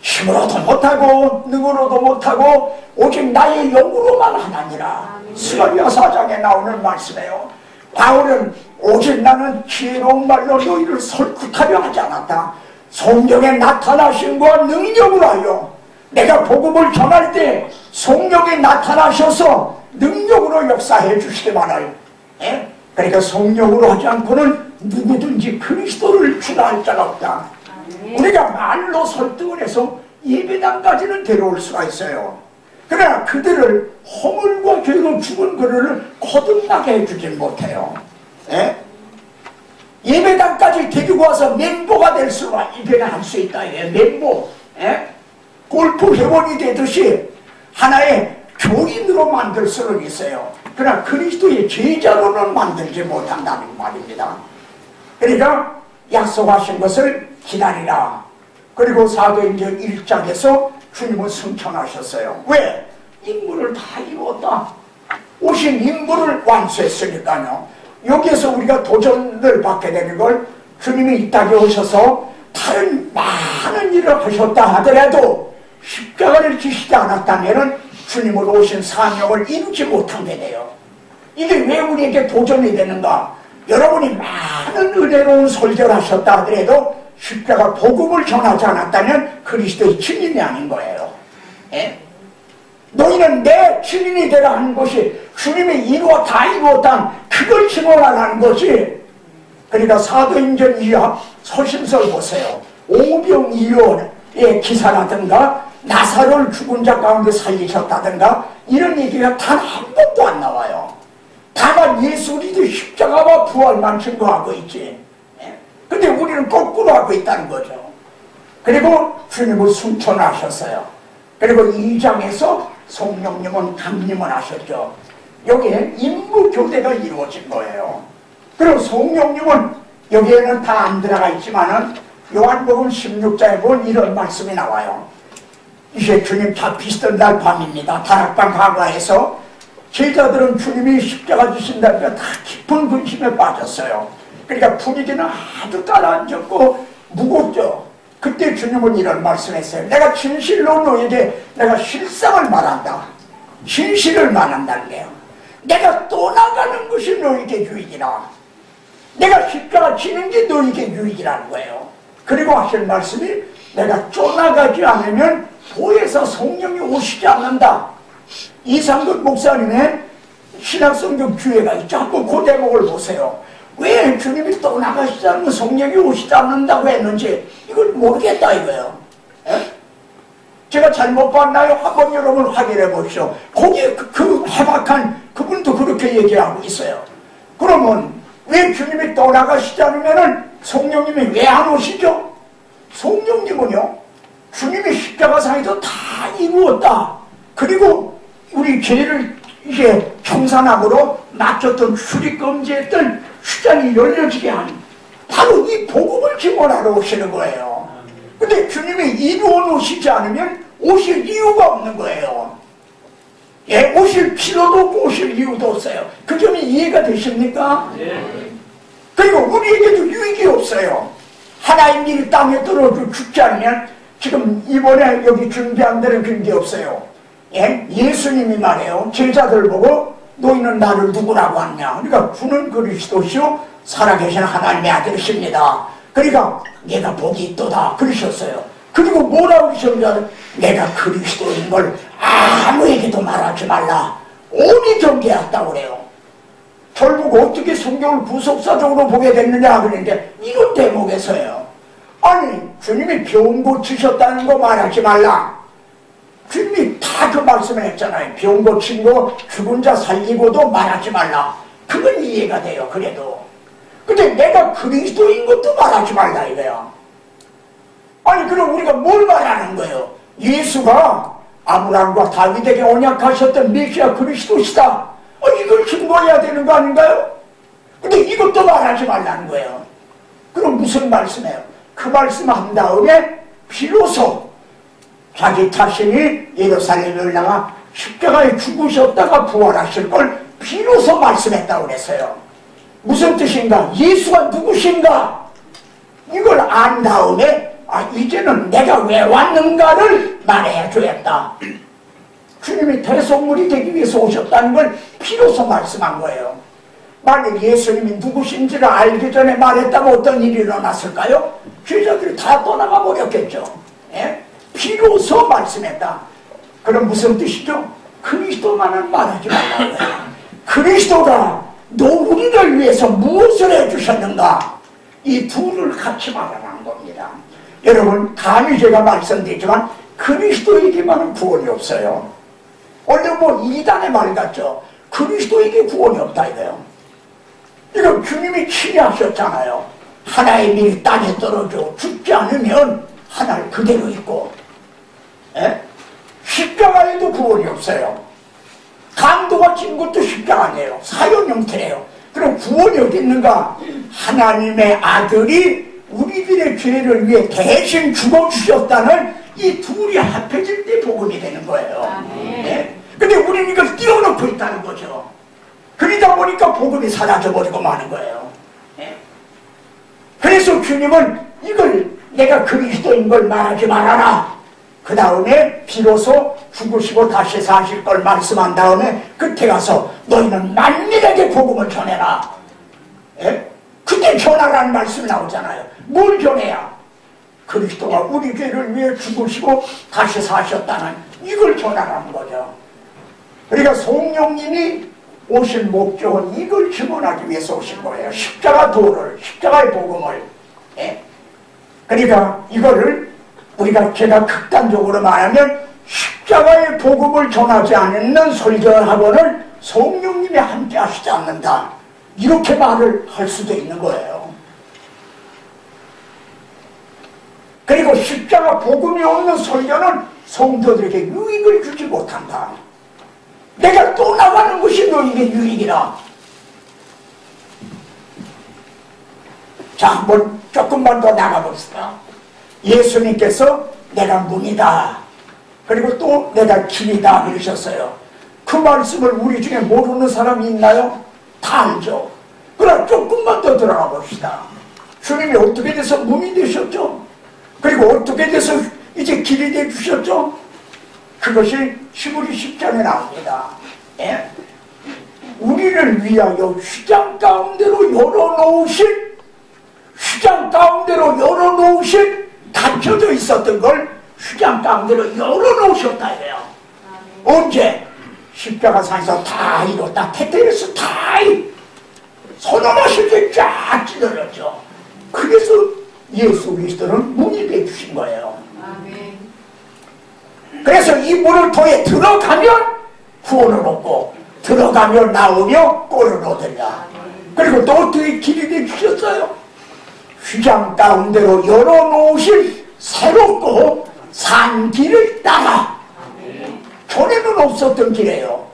힘으로도 못하고 능으로도 못하고 오직 나의 영으로만 하나니라. 스가랴 4장에 나오는 말씀이에요. 바울은 오직 나는 지혜로운 말로 너희를 설득하려 하지 않았다. 성령에 나타나심과 능력으로 하여 내가 복음을 전할 때 성령에 나타나셔서 능력으로 역사해 주시기만을. 그러니까 성령으로 하지 않고는 누구든지 그리스도를 주나할 자가 없다. 우리가 말로 설득을 해서 예배당까지는 데려올 수가 있어요. 그러나 그들을 허물과 죄로 죽은 그들을 거듭나게 해주지 못해요. 예배당까지 데리고 와서 멤버가 될 수가 있게는 할 수 있다. 멤버. 골프 회원이 되듯이 하나의 교인으로 만들 수는 있어요. 그러나 그리스도의 제자로는 만들지 못한다는 말입니다. 그러니까 약속하신 것을 기다리라. 그리고 사도행전 1장에서 주님은 승천하셨어요. 왜? 임무를 다 이루었다. 오신 임무를 완수했으니까요. 여기에서 우리가 도전을 받게 되는 걸 주님이 이 땅에 오셔서 다른 많은 일을 하셨다 하더라도 십자가를 지시지 않았다면 주님으로 오신 사명을 이루지 못하게 돼요. 이게 왜 우리에게 도전이 되는가? 여러분이 많은 은혜로운 설교를 하셨다 하더라도 십자가 복음을 전하지 않았다면 그리스도의 증인이 아닌 거예요. 너희는 내 증인이 되라 하는 것이 주님이 다 이루었다 그걸 증언하라는 것이. 그러니까 사도행전 2화 서신설 보세요. 오병이어의 기사라든가 나사로를 죽은 자 가운데 살리셨다든가 이런 얘기가 단 한 번도 안 나와요. 다만 예수 그리스도 십자가와 부활만 증거하고 있지. 근데 우리는 거꾸로 하고 있다는 거죠. 그리고 주님을 승천하셨어요. 그리고 2장에서 성령님은 강림을 하셨죠. 여기에 임무교대가 이루어진 거예요. 그리고 성령님은 여기에는 다 안 들어가 있지만은 요한복음 16장에 보면 이런 말씀이 나와요. 이제 주님 잡히시던 날 밤입니다. 다락방 가가에서 제자들은 주님이 십자가 지신다니까 다 깊은 근심에 빠졌어요. 그러니까 분위기는 아주 가라앉았고 무겁죠. 그때 주님은 이런 말씀했어요. 내가 진실로 너에게 내가 실상을 말한다. 진실을 말한다는 게요. 내가 떠나가는 것이 너에게 유익이라. 내가 십자가 지는 게 너에게 유익이라는 거예요. 그리고 하실 말씀이 내가 떠나가지 않으면 보혜사 성령이 오시지 않는다. 이상근 목사님의 신학성경 주회가 있죠. 한번 그 대목을 보세요. 왜 주님이 떠나가시지 않으면 성령이 오시지 않는다고 했는지 이걸 모르겠다 이거예요. 제가 잘못 봤나요? 한번 여러분 확인해 보십시오. 거기에 그 해박한 그분도 그렇게 얘기하고 있어요. 그러면 왜 주님이 떠나가시지 않으면 성령님이 왜 안 오시죠? 성령님은요, 주님이 십자가상에서 다 이루었다. 그리고 우리 죄를 이제 청산함으로 맞췄던 출입금지했던 시장이 열려지게 한 바로 이 복음을 증언하러 오시는 거예요. 근데 주님이 이루어 놓으시지 않으면 오실 이유가 없는 거예요. 오실 필요도 없고 오실 이유도 없어요. 그 점이 이해가 되십니까? 그리고 우리에게도 유익이 없어요. 하나님 일 땅에 떨어져 죽지 않으면 지금 이번에 여기 준비한 데는 그런 게 없어요. 예수님이 말해요. 제자들 보고 너희는 나를 누구라고 하냐. 그러니까 주는 그리스도시요 살아계신 하나님의 아들이십니다. 그러니까 내가 복이 있도다 그러셨어요. 그리고 뭐라고 그러셨냐. 내가 그리스도인 걸 아무에게도 말하지 말라. 온이 경계했다고 그래요. 결국 어떻게 성경을 구속사적으로 보게 됐느냐 그러는데 이런 대목에서요. 아니 주님이 병 고치셨다는 거 말하지 말라. 주님이 다 그 말씀을 했잖아요. 병 고친 거 죽은 자 살리고도 말하지 말라. 그건 이해가 돼요. 그래도 근데 내가 그리스도인 것도 말하지 말라 이거야. 아니 그럼 우리가 뭘 말하는 거예요? 예수가 아브라함과 다윗에게 언약하셨던 메시아 그리스도시다. 이걸 증거해야 되는 거 아닌가요? 근데 이것도 말하지 말라는 거예요. 그럼 무슨 말씀이에요? 그 말씀 한 다음에 비로소 자기 자신이 예루살렘에 올라가 십자가에 죽으셨다가 부활하실 걸 비로소 말씀했다고 그랬어요. 무슨 뜻인가? 예수가 누구신가? 이걸 안 다음에 이제는 내가 왜 왔는가를 말해야 되겠다. 주님이 대속물이 되기 위해서 오셨다는 걸 비로소 말씀한 거예요. 만약 예수님이 누구신지를 알기 전에 말했다면 어떤 일이 일어났을까요? 제자들이 다 떠나가 버렸겠죠. 예? 비로소 말씀했다. 그럼 무슨 뜻이죠? 그리스도만은 말하지 말라고요. 그리스도가 너 우리를 위해서 무엇을 해주셨는가? 이 둘을 같이 말하는 겁니다. 여러분 감히 제가 말씀드리지만 그리스도에게만은 구원이 없어요. 원래 뭐 이단의 말 같죠. 그리스도에게 구원이 없다 이거예요. 이거 주님이 친히 하셨잖아요. 하나의 밀 땅에 떨어져 죽지 않으면 하나를 그대로 있고, 예? 십자가에도 구원이 없어요. 강도가 진 것도 십자가네요. 사형 형태예요. 그럼 구원이 어디 있는가? 하나님의 아들이 우리들의 죄를 위해 대신 죽어주셨다는 이 둘이 합해질 때 복음이 되는 거예요. 예? 근데 우리는 이걸 띄워놓고 있다는 거죠. 그러다 보니까 복음이 사라져버리고 마는 거예요. 예? 그래서 주님은 이걸 내가 그리스도인 걸 말하지 말아라. 그 다음에 비로소 죽으시고 다시 사실 걸 말씀한 다음에 끝에 가서 너희는 만민에게 복음을 전해라. 예? 그때 전하라는 말씀이 나오잖아요. 뭘 전해야? 그리스도가 우리 죄를 위해 죽으시고 다시 사셨다는 이걸 전하라는 거죠. 그러니까 성령님이 오신 목적은 이걸 증언하기 위해서 오신 거예요. 십자가 도를, 십자가의 복음을. 예? 그러니까 이거를 우리가 제가 극단적으로 말하면 십자가의 복음을 전하지 않는 설교학원을 성령님이 함께 하시지 않는다. 이렇게 말을 할 수도 있는 거예요. 그리고 십자가 복음이 없는 설교는 성도들에게 유익을 주지 못한다. 내가 또 나가는 것이 너에게 유익이라. 자, 한번 조금만 더 나가봅시다. 예수님께서 내가 문이다. 그리고 또 내가 길이다 그러셨어요. 그 말씀을 우리 중에 모르는 사람이 있나요? 다 알죠. 그럼 조금만 더 들어가 봅시다. 주님이 어떻게 돼서 문이 되셨죠? 그리고 어떻게 돼서 이제 길이 돼 주셨죠? 그것이 히브리 10장에 나옵니다. 예? 우리를 위하여 휘장 가운데로 열어놓으신 닫혀져 있었던 걸 휘장 가운데로 열어놓으셨다 이래요. 언제? 십자가상에서 다 이뤘다. 테테레스 다 선언하실 때 쫙 찢어졌죠. 그래서 예수 그리스도는 문이 되주신 거예요. 아멘. 그래서 이 문을 통해 들어가면 구원을 얻고 들어가며 나오며 꼴을 얻으리라. 그리고 또 어떻게 길이 되주셨어요? 휘장 가운데로 열어놓으신 새롭고 산 길을 따라. 전에는 없었던 길이에요.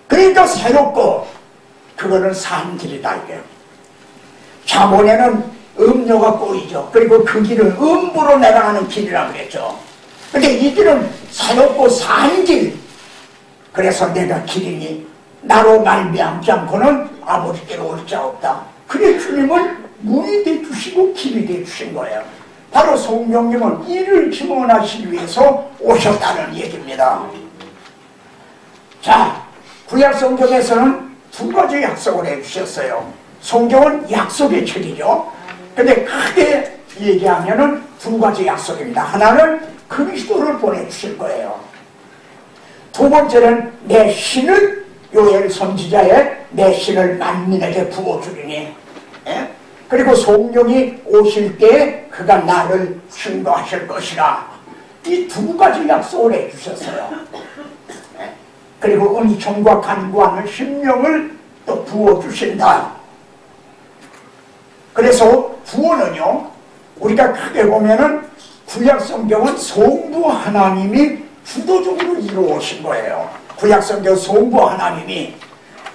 그러니까 새롭고 그거는 산 길이다 이게요. 자본에는 음료가 꼬이죠. 그리고 그 길은 음부로 내려가는 길이라고 그랬죠. 근데 이 길은 새롭고 산 길. 그래서 내가 길이니 나로 말미암지 않고는 아버지께로 올 자 없다. 그래 주님은 문이 되주시고 길이 되주신 거예요. 바로 성령님은 이를 증언하시기 위해서 오셨다는 얘기입니다. 자, 구약 성경에서는 두 가지 약속을 해주셨어요. 성경은 약속의 책이죠. 근데 크게 얘기하면은 두 가지 약속입니다. 하나는 그리스도를 보내주실 거예요. 두 번째는 내 신을 요엘 선지자의 내 신을 만민에게 부어주리니. 예? 그리고 성령이 오실 때 그가 나를 증거하실 것이라. 이 두 가지 약속을 해주셨어요. 그리고 은총과 간구하는 심령을 또 부어주신다. 그래서 구원은요, 우리가 크게 보면은 구약성경은 성부 하나님이 주도적으로 이루어오신 거예요. 구약성경 성부 하나님이.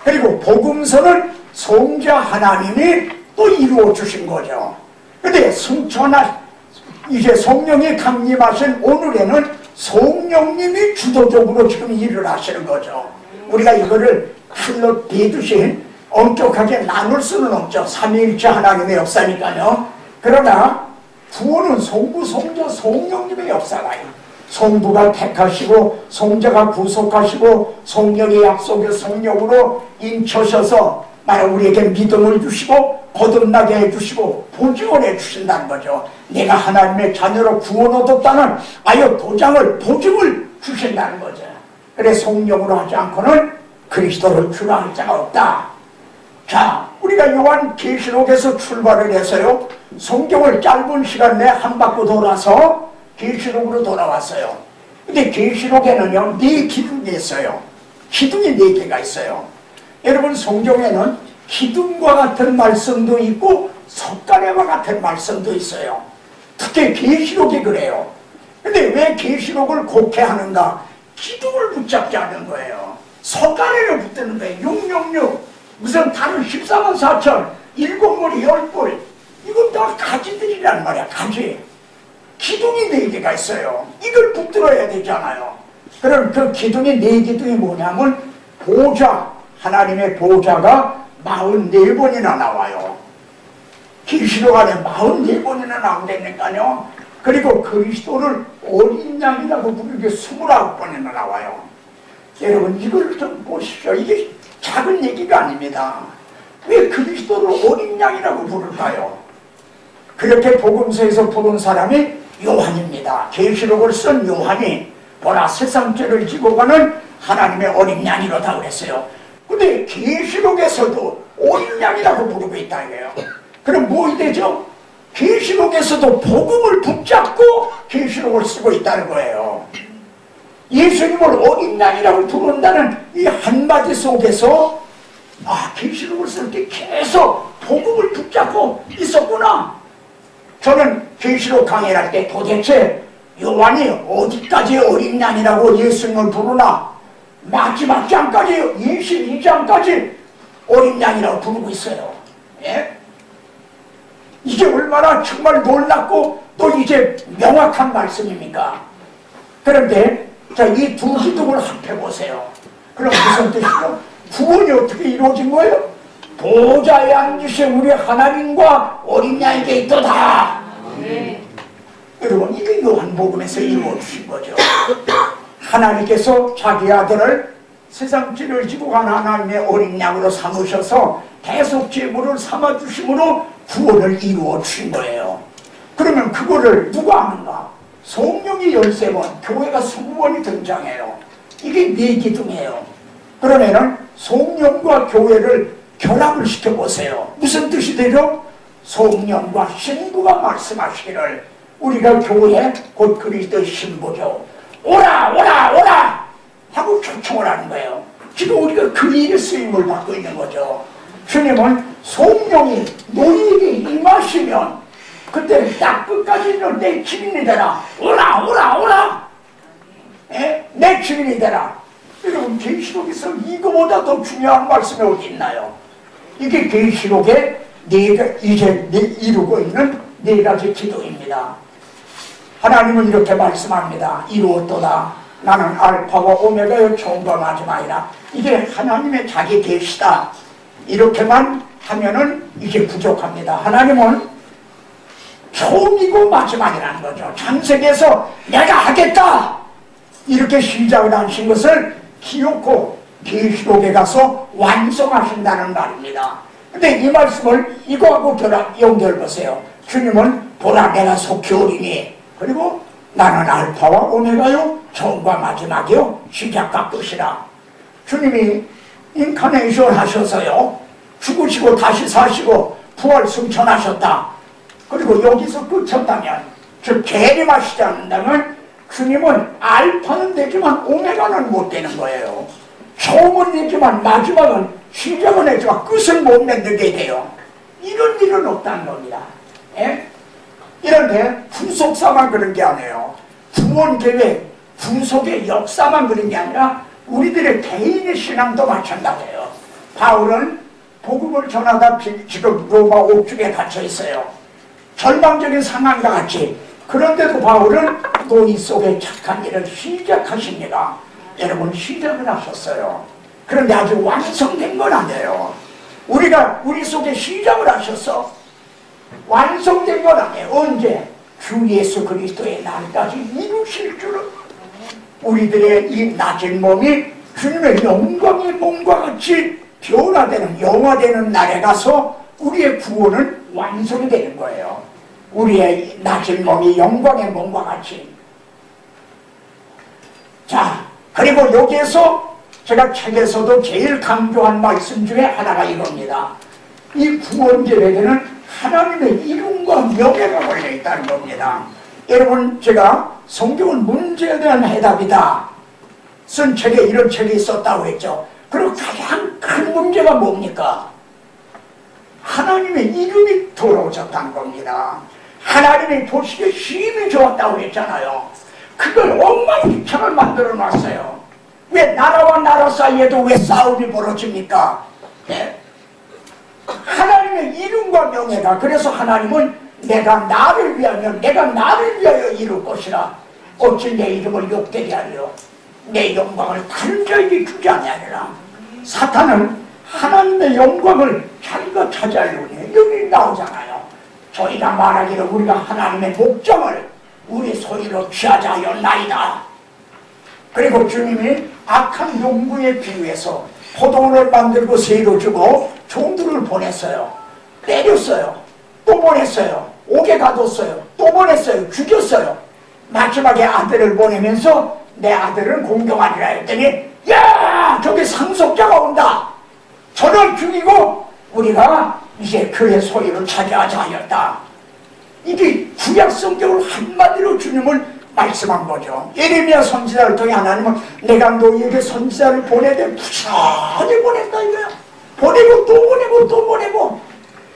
그리고 복음서는 성자 하나님이 또 이루어 주신 거죠. 근데 이제 성령이 강림하신 오늘에는 성령님이 주도적으로 지금 일을 하시는 거죠. 우리가 이거를 풀로 대듯이 엄격하게 나눌 수는 없죠. 삼위일체 하나님의 역사니까요. 그러나 구원은 성부, 성자, 성령님의 역사가요. 성부가 택하시고 성자가 구속하시고 성령의 약속의 성령으로 인쳐셔서 나는 우리에게 믿음을 주시고 거듭나게 해주시고 보증을 해주신다는 거죠. 내가 하나님의 자녀로 구원 얻었다는 도장을 보증을 주신다는 거죠. 그래 성령으로 하지 않고는 그리스도를 주라 할 자가 없다. 자, 우리가 요한 계시록에서 출발을 해서요, 성경을 짧은 시간 내에 한 바퀴 돌아서 계시록으로 돌아왔어요. 근데 계시록에는요, 4기둥이 있어요. 기둥이 4개가 있어요. 여러분, 성경에는 기둥과 같은 말씀도 있고 석가래와 같은 말씀도 있어요. 특히 계시록이 그래요. 근데 왜 계시록을 곡해하는가? 기둥을 붙잡지 않는 거예요. 석가래를 붙드는 거예요. 666 무슨 다른 14만 4천 7머리 10뿔 이건 다 가지들이란 말이야. 가지. 기둥이 4개가 있어요. 이걸 붙들어야 되잖아요. 그럼 그 기둥이 4기둥이 뭐냐면 보좌, 하나님의 보좌가 44번이나 나와요. 계시록 안에 44번이나 나온다니까요. 그리고 그리스도를 어린 양이라고 부르게 29번이나 나와요. 여러분, 이걸 좀 보십시오. 이게 작은 얘기가 아닙니다. 왜 그리스도를 어린 양이라고 부를까요? 그렇게 복음서에서 부른 사람이 요한입니다. 계시록을 쓴 요한이 보라 세상죄를 지고 가는 하나님의 어린 양이로다 그랬어요. 근데 계시록에서도 어린 양이라고 부르고 있다 이거예요. 그럼 뭐 되죠? 계시록에서도 복음을 붙잡고 계시록을 쓰고 있다는 거예요. 예수님을 어린 양이라고 부른다는 이 한마디 속에서 계시록을 쓸 때 계속 복음을 붙잡고 있었구나. 저는 계시록 강의를 할 때 도대체 요한이 어디까지 어린 양이라고 예수님을 부르나, 마지막 장까지 22장까지 어린 양이라고 부르고 있어요. 예? 이게 얼마나 정말 놀랍고 또 이제 명확한 말씀입니까? 그런데 자, 이 두 기둥을 합해보세요. 그럼 무슨 뜻이죠? 구원이 어떻게 이루어진 거예요? 보좌에 앉으신 우리 하나님과 어린 양에게 있도다. 여러분, 이게 요한복음에서 이루어주신 거죠. 하나님께서 자기 아들을 세상 죄를 지고 간 하나님의 어린 양으로 삼으셔서 대속 제물을 삼아주심으로 구원을 이루어 주신 거예요. 그러면 그거를 누가 하는가? 성령이 13번, 교회가 20번이 등장해요. 이게 4기둥이에요. 그러면은 성령과 교회를 결합을 시켜보세요. 무슨 뜻이 되죠? 성령과 신부가 말씀하시기를, 우리가 교회 곧 그리스도의 신부죠. 오라 오라 오라 하고 초청을 하는 거예요. 지금 우리가 그 일의 쓰임을 받고 있는 거죠. 주님은 성령이 너희에게 임하시면 그때 딱 끝까지는 내 주인이 되라. 오라 오라 오라. 내 주인이 되라. 여러분, 계시록에서 이거보다 더 중요한 말씀이 어디 있나요? 이게 계시록에 이제 이루고 있는 4가지 기도입니다. 하나님은 이렇게 말씀합니다. 이루었도다. 나는 알파와 오메가요 처음과 마지막이라. 이게 하나님의 자기 계시다. 이렇게만 하면은 이게 부족합니다. 하나님은 처음이고 마지막이라는 거죠. 창세기에서 내가 하겠다 이렇게 시작을 하신 것을 기어코 계시록에 가서 완성하신다는 말입니다. 근데 이 말씀을 이거하고 연결보세요. 주님은 보라 내가 속히 오리니, 그리고 나는 알파와 오메가요 처음과 마지막이요 시작과 끝이라. 주님이 인카네이션 하셔서요 죽으시고 다시 사시고 부활 승천하셨다. 그리고 여기서 끝쳤다면, 즉 재림하시지 않는다면 주님은 알파는 되지만 오메가는 못 되는 거예요. 처음은 되지만 마지막은, 시작은 되지만 끝을 못 맺게 돼요. 이런 일은 없다는 겁니다. 예? 이런데 후속사만 그런 게 아니에요. 구원 계획, 후속의 역사만 그런 게 아니라 우리들의 개인의 신앙도 마찬가지예요. 바울은 복음을 전하다 지금 로마 옥중에 갇혀 있어요. 절망적인 상황과 같이. 그런데도 바울은 노예 속에 착한 일을 시작하십니다. 여러분, 시작을 하셨어요. 그런데 아직 완성된 건 아니에요. 우리 속에 시작을 하셨어. 완성된 건 아니에요. 언제? 주 예수 그리스도의 날까지 이루실 줄은. 우리들의 이 낮은 몸이 주님의 영광의 몸과 같이 변화되는, 영화되는 날에 가서 우리의 구원은 완성이 되는 거예요. 우리의 낮은 몸이 영광의 몸과 같이. 자, 그리고 여기에서 제가 책에서도 제일 강조한 말씀 중에 하나가 이겁니다. 이 구원 계획에는 하나님의 이름과 명예가 걸려있다는 겁니다. 여러분, 제가 성경은 문제에 대한 해답이다 쓴 책에 이런 책이 있었다고 했죠. 그리고 가장 큰 문제가 뭡니까? 하나님의 이름이 더러워졌다는 겁니다. 하나님의 보시기에 힘이 좋았다고 했잖아요. 그걸 엉망진창을 만들어 놨어요. 왜 나라와 나라 사이에도 왜 싸움이 벌어집니까? 네? 하나님의 이름과 명예가, 그래서 하나님은 내가 나를 위하여 이룰 것이라. 어찌 내 이름을 욕되게 하려. 내 영광을 다른 자에게 주지 아니하리라. 사탄은 하나님의 영광을 자기가 차지하려고 해요. 여기 나오잖아요. 저희가 말하기를 우리가 하나님의 목장을 우리 소유로 취하자 하였나이다. 그리고 주님이 악한 농부에 비유해서 포도원을 만들고 새로 주고 종들을 보냈어요. 때렸어요. 또 보냈어요. 옥에 가뒀어요. 또 보냈어요. 죽였어요. 마지막에 아들을 보내면서 내 아들은 공경하리라 했더니, 야, 저기 상속자가 온다. 저를 죽이고 우리가 이제 그의 소유를 차지하자 하였다. 이게 구약 성경을 한마디로 주님을 말씀한 거죠. 예레미야 선지자를 통해 하나님은 내가 너희에게 선지자를 보내되 부지런히 보냈다 이거야. 보내고 또 보내고 또 보내고.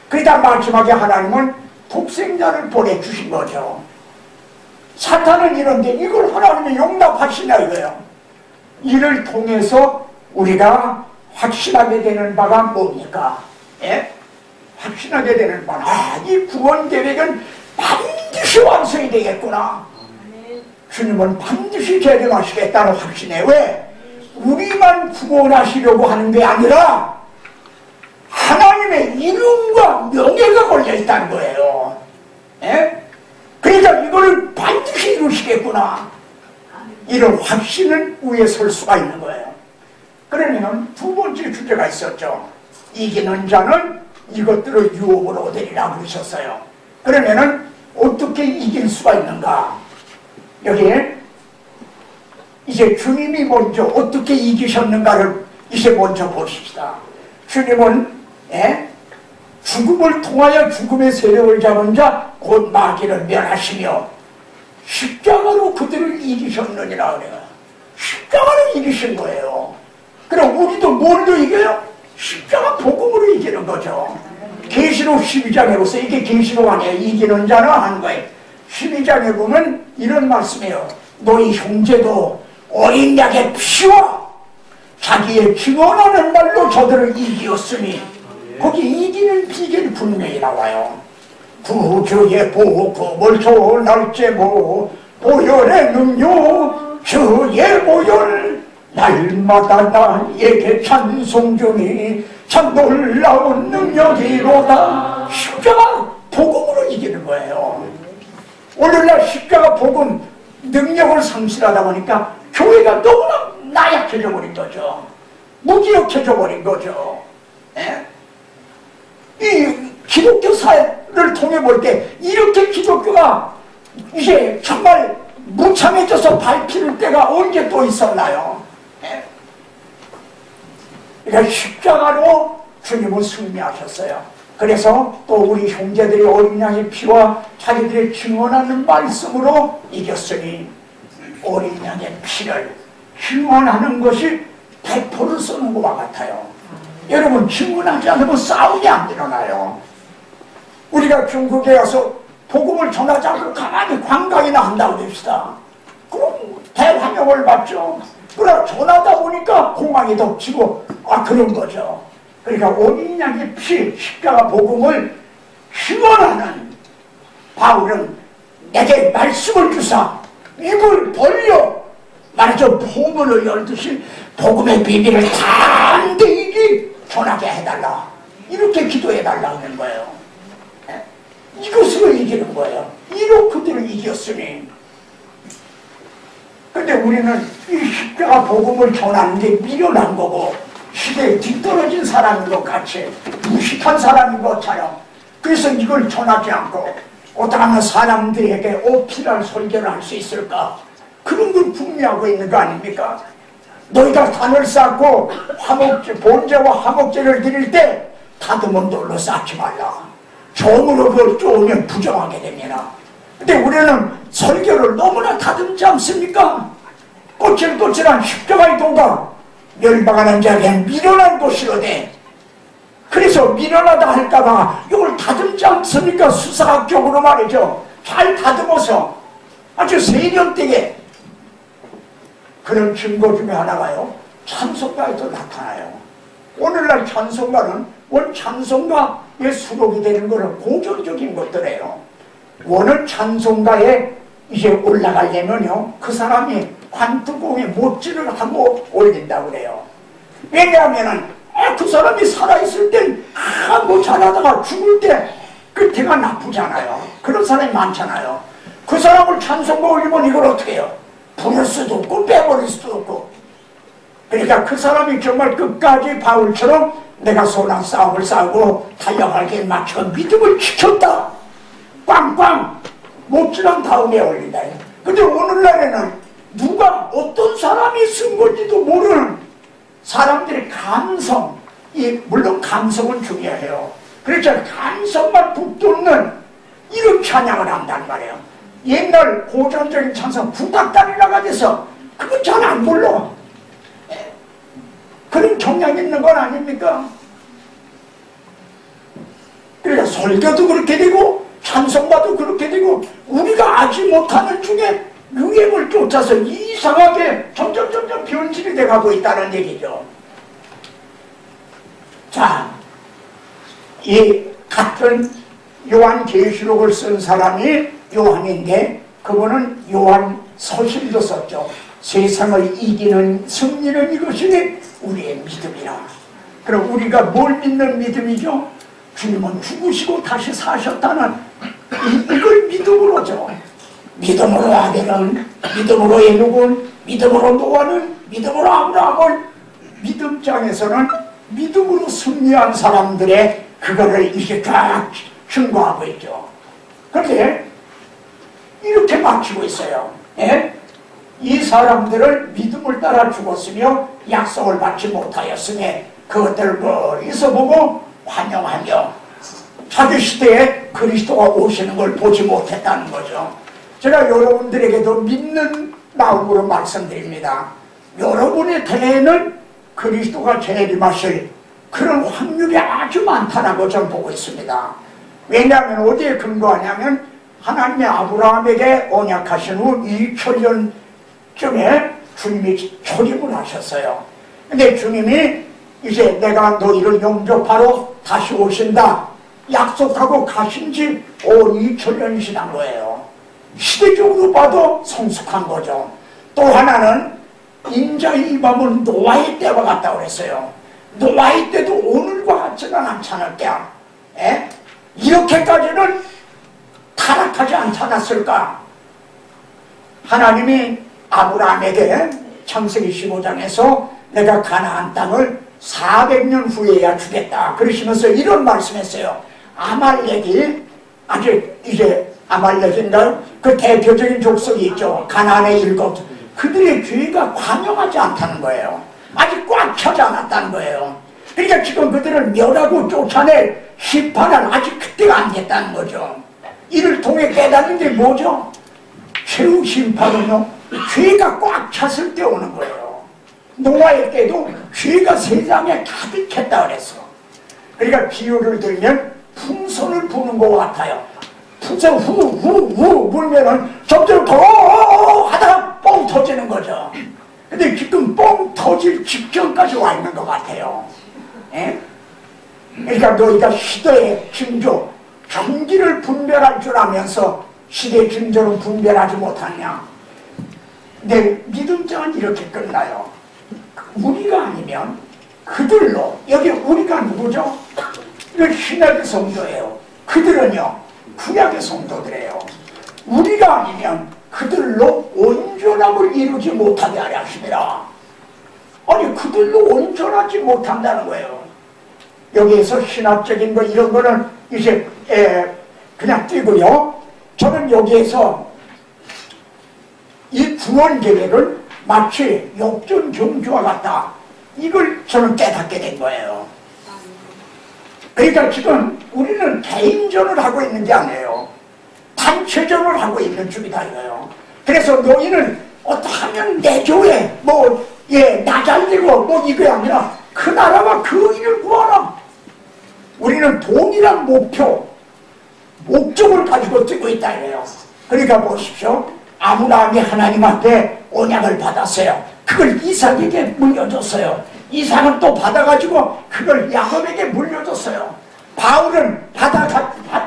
그러다 마지막에 하나님은 독생자를 보내주신 거죠. 사탄은 이런데 이걸 하나님이 용납하시냐 이거예요. 이를 통해서 우리가 확신하게 되는 바가 뭡니까? 예? 확신하게 되는 바는, 이 구원 계획은 반드시 완성이 되겠구나. 주님은 반드시 재림하시겠다는 확신에, 왜? 우리만 구원하시려고 하는 게 아니라 하나님의 이름과 명예가 걸려있다는 거예요. 예? 그러니까 이거를 반드시 이루시겠구나. 이런 확신은 위에 설 수가 있는 거예요. 그러면 두 번째 주제가 있었죠. 이기는 자는 이것들을 유업으로 얻으리라 그러셨어요. 그러면은 어떻게 이길 수가 있는가? 여기에 이제 주님이 먼저 어떻게 이기셨는가를 이제 먼저 보십시다. 주님은 죽음을 통하여 죽음의 세력을 잡은 자 곧 마귀를 멸하시며 십자가로 그들을 이기셨느니라 그래요. 십자가로 이기신 거예요. 그럼 우리도 뭘로 이겨요? 십자가 복음으로 이기는 거죠. 계시록 12장에 보세요. 이게 계시록 아니에요. 이기는 자는 한 거예요. 12장에 보면 이런 말씀이에요. 너희 형제도 어린 양의 피와 자기의 증언하는 말로 저들을 이기었으니, 거기 이기는 비결이 분명히 나와요. 구주의 복음을 전할제고 보혈의 능력 주의 보혈 날마다 나에게 찬송 중이 참 놀라운 능력이로다. 십자가 복음으로 이기는 거예요. 오늘날 십자가 복음 능력을 상실하다 보니까 교회가 너무나 나약해져 버린 거죠. 무기력해져 버린 거죠. 예? 이 기독교 사회를 통해 볼 때 이렇게 기독교가 이제 정말 무창해져서 밟힐 때가 언제 또 있었나요? 예? 그러니까 십자가로 주님은 승리하셨어요. 그래서 또 우리 형제들이 어린 양의 피와 자기들의 증언하는 말씀으로 이겼으니 어린 양의 피를 증언하는 것이 대포를 쏘는 것과 같아요. 여러분, 증언하지 않으면 싸움이 안 일어나요. 우리가 중국에 가서 복음을 전하지 않고 가만히 관광이나 한다고 합시다. 그럼 대환영을 받죠. 그러나 전하다 보니까 공항이 덮치고 그런 거죠. 그러니까 어린 양의 피, 십자가 복음을 증언하는 바울은 내게 말씀을 주사 입을 벌려 말하죠. 포문을 열듯이 복음의 비밀을 담대히 전하게 해달라. 이렇게 기도해달라 하는 거예요. 이것으로 이기는 거예요. 이로 그들을 이겼으니. 근데 우리는 이 십자가 복음을 전하는 게 미련한 거고 시대에 뒤떨어진 사람인 것 같이 무식한 사람인 것처럼, 그래서 이걸 전하지 않고 어떻게 하면 사람들에게 어필할 설교를 할 수 있을까? 그런 걸 궁리하고 있는 거 아닙니까? 너희가 단을 쌓고 번제와 화목제를 드릴 때 다듬은 돌로 쌓지 말라. 정으로 그걸 쪼으면 부정하게 됩니다. 근데 우리는 설교를 너무나 다듬지 않습니까? 꼬질꼬질한 십자가의 도가 멸망하는 자에겐 미련한 것이로되, 그래서 미련하다 할까봐 이걸 다듬지 않습니까? 수사학적으로 말이죠. 잘 다듬어서 아주 세련되게. 그런 증거 중에 하나가요, 찬송가에도 나타나요. 오늘날 찬송가는 원 찬송가에 수록이 되는 것은 고전적인 것들이에요. 원은 찬송가에 이제 올라가려면요, 그 사람이 관뚜껑에 못질을 하고 올린다고 그래요. 왜냐하면은 그 사람이 살아있을 땐 뭐 잘하다가 죽을 때 끝에가 나쁘잖아요. 그런 사람이 많잖아요. 그 사람을 찬송가 올리면 이걸 어떻게 해요? 부를 수도 없고 빼버릴 수도 없고. 그러니까 그 사람이 정말 끝까지 바울처럼 내가 선한 싸움을 싸우고 달려갈 길 맞춰 믿음을 지켰다, 꽝꽝 못질한 다음에 올린다. 근데 오늘날에는 누가 어떤 사람이 쓴 건지도 모르는 사람들의 감성, 물론 감성은 중요해요. 그렇죠. 감성만 북돋는 이런 찬양을 한단 말이에요. 옛날 고전적인 찬송 국악단이라고 돼서 그건 잘 안 불러. 그런 경향이 있는 건 아닙니까? 그러니까 설교도 그렇게 되고 찬송가도 그렇게 되고 우리가 알지 못하는 중에 유행을 쫓아서 이상하게 점점 변질이 돼가고 있다는 얘기죠. 자, 이 같은 요한계시록을 쓴 사람이 요한인데 그분은 요한 서신도 썼죠. 세상을 이기는 승리는 이것이니 우리의 믿음이라. 그럼 우리가 뭘 믿는 믿음이죠? 주님은 죽으시고 다시 사셨다는 이걸 믿음으로죠. 믿음으로 아벨은, 믿음으로 에녹은, 믿음으로 노아는, 믿음으로 아브라함은, 믿음장에서는 믿음으로 승리한 사람들의 그거를 이렇게 쫙 증거하고 있죠. 그런데 이렇게 막히고 있어요. 예? 이 사람들을 믿음을 따라 죽었으며 약속을 받지 못하였으니 그것들을 멀리서 보고 환영하며 자기 시대에 그리스도가 오시는 걸 보지 못했다는 거죠. 제가 여러분들에게도 믿는 마음으로 말씀드립니다. 여러분의 대에는 그리스도가 재림하실 그런 확률이 아주 많다라고 저는 보고 있습니다. 왜냐하면 어디에 근거하냐면 하나님이 아브라함에게 언약하신 후 2000년쯤에 주님이 초림을 하셨어요. 근데 주님이 이제 내가 너희를 영접하러 다시 오신다 약속하고 가신 지 2000년이 지난 거예요. 시대적으로 봐도 성숙한 거죠. 또 하나는 인자의 임함은 노아의 때와 같다고 그랬어요. 노아의 때도 오늘과 같지는 않잖을 때야. 이렇게까지는 타락하지 않았을까? 하나님이 아브라함에게 창세기 15장에서 내가 가나안 땅을 400년 후에야 주겠다 그러시면서 이런 말씀했어요. 아말렉이 아직 이제 아말렉인가 그 대표적인 족속이 있죠. 가나안의 일곱 그들의 죄가 관영하지 않다는 거예요. 아직 꽉 차지 않았다는 거예요. 그러니까 지금 그들을 멸하고 쫓아낼 심판은 아직 그때가 안 됐다는 거죠. 이를 통해 깨닫는 게 뭐죠? 최후 심판은요, 죄가 꽉 찼을 때 오는 거예요. 노아의 때도 죄가 세상에 가득했다 그랬어. 그러니까 비유를 들면 풍선을 부는 것 같아요. 풍선 후후후 불면은 점점 더 하다가 뻥 터지는 거죠. 근데 지금 뻥 터질 직전까지 와 있는 것 같아요. 예? 그러니까 너희가 시대의 징조, 경기를 분별할 줄 알면서 시대의 징조를 분별하지 못하냐. 내 믿음장은 이렇게 끝나요. 우리가 아니면 그들로, 여기 우리가 누구죠? 이건 신약의 성도예요. 그들은요, 구약의 성도들이에요. 우리가 아니면 그들로 온전함을 이루지 못하게 하려 하십니다. 아니, 그들로 온전하지 못한다는 거예요. 여기에서 신학적인 거 이런 거는 이제 그냥 띄고요. 저는 여기에서 이 구원 계획을 마치 역전 경주와 같다. 이걸 저는 깨닫게 된 거예요. 그러니까 지금 우리는 개인전을 하고 있는 게 아니에요. 단체전을 하고 있는 중이다 이거예요. 그래서 너희는 어떠하면 내 교회 나 잘되고 이게 아니라 그 나라와 그 일을 구하라. 우리는 동일한 목적을 가지고 뛰고 있다 이거예요. 그러니까 보십시오. 아브라함이 하나님한테 언약을 받았어요. 그걸 이삭에게 물려줬어요. 이삭은 또 받아가지고 그걸 야곱에게 물려줬어요. 바울은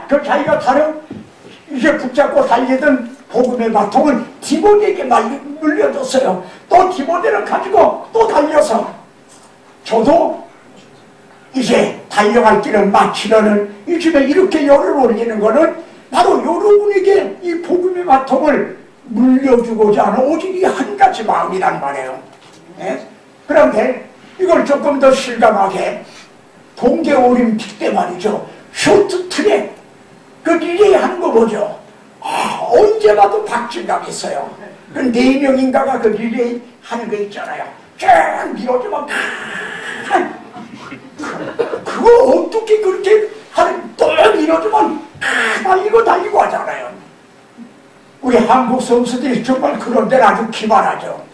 그 자기가 다른 이제 붙잡고 달리던 복음의 바통을 디모데에게 물려줬어요. 또 디모데를 가지고 또 달려서 저도 이제 달려갈 길을 마치려는 이쯤에 이렇게 열을 올리는 거는 바로 여러분에게 이 복음의 바통을 물려주고자 하는 오직 이 한 가지 마음이란 말이에요. 예? 그런데 이걸 조금 더 실감하게 동계올림픽 때 말이죠. 쇼트트랙 그 리레이 하는 거 보죠. 언제 봐도 박진감이 있어요. 그 4명인가가 그 리레이 하는 거 있잖아요. 쫙 밀어주면 그거 어떻게 그렇게 또 밀어주면 달리고 하잖아요. 우리 한국 선수들이 정말 그런 데는 아주 기만하죠.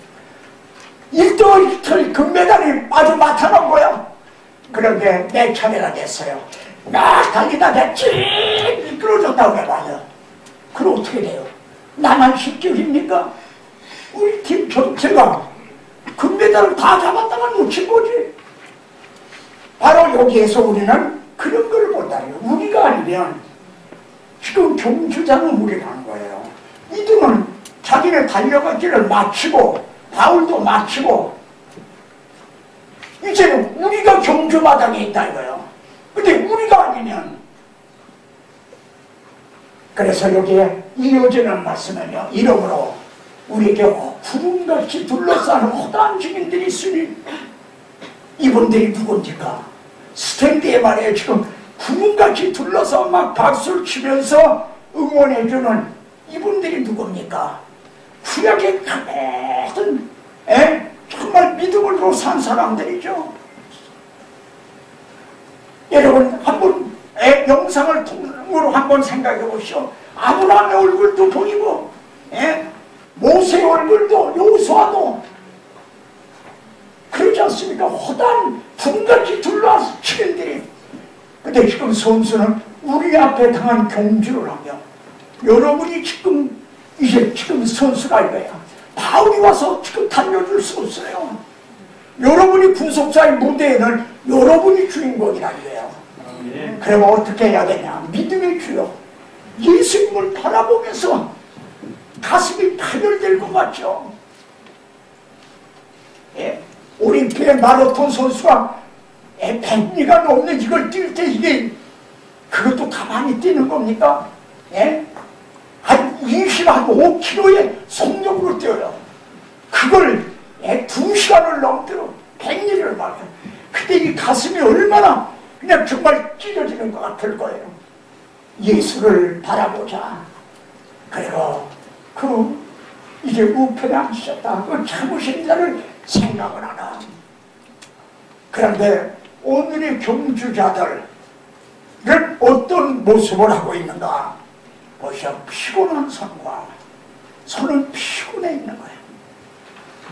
1등 금메달이 아주 맡아놓은 거야. 그런데 내 차례가 됐어요. 막 달리다 내가 쭉 미끄러졌다고 해봐요. 그럼 어떻게 돼요? 나만 실격입니까? 우리 팀 전체가 금메달을 다 잡았다가 놓친 거지. 바로 여기에서 우리는 그런 걸 본다요. 우리가 아니면 지금 경주장은 우리가 하는 거예요. 이들은 자기네 달려갈 길을 마치고 바울도 마치고 이제는 우리가 경주마당에 있다 이거예요. 근데 우리가 아니면 그래서 여기에 이어지는 말씀은요. 이러므로 우리에게 구름같이 둘러싸는 허다한 증인들이 있으니 이분들이 누굽니까? 스탠드에 말이에요. 지금 구름같이 둘러서 막 박수를 치면서 응원해주는 이분들이 누굽니까? 구약의 가만한 정말 믿음으로 산 사람들이죠. 여러분 한번 영상을 통으로 한번 생각해 보시오. 아브라함의 얼굴도 보이고 모세의 얼굴도 여호수아도 그러지 않습니까? 허다한 군같이 둘러서 치는들이. 근데 지금 선수는 우리 앞에 당한 경주를 하며 여러분이 지금 선수가 이거야. 바울이 와서 지금 달려줄 수 없어요. 여러분이 구속사의 무대에는 여러분이 주인공이라는 거예요. 그러면 어떻게 해야 되냐? 믿음의 주요. 예수님을 바라보면서 가슴이 파열될 것 같죠? 올림픽의 마라톤 선수가 100미가 넘는 이걸 뛸 때 이게 그것도 가만히 뛰는 겁니까? 한 25km의 속력으로 뛰어요. 그걸 2시간을 넘도록 100미를 막아요. 그때 이 가슴이 얼마나 그냥 정말 찢어지는 것 같을 거예요. 예수를 바라보자. 그리고 이제 우편에 앉으셨다. 그 참으신 자를 생각을 하나. 그런데 오늘의 경주자들 어떤 모습을 하고 있는가 보시오. 피곤한 손과 손은 피곤해 있는 거예요.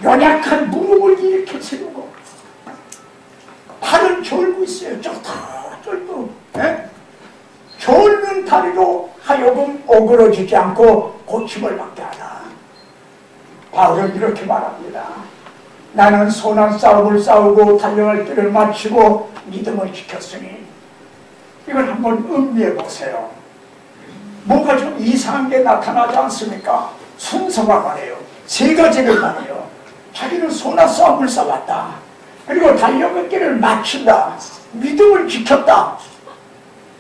연약한 무릎을 이렇게 세우고 팔은 졸고 있어요. 쫄고 졸는 다리로 하여금 오그러지지 않고 고침을 받게 하라. 바울은 이렇게 말합니다. 나는 선한 싸움을 싸우고 달려갈 길을 마치고 믿음을 지켰으니. 이걸 한번 음미해 보세요. 뭐가 좀 이상한 게 나타나지 않습니까? 순서가 말해요. 세 가지를 말해요. 자기는 선한 싸움을 싸웠다. 그리고 달려갈 길을 마친다. 믿음을 지켰다.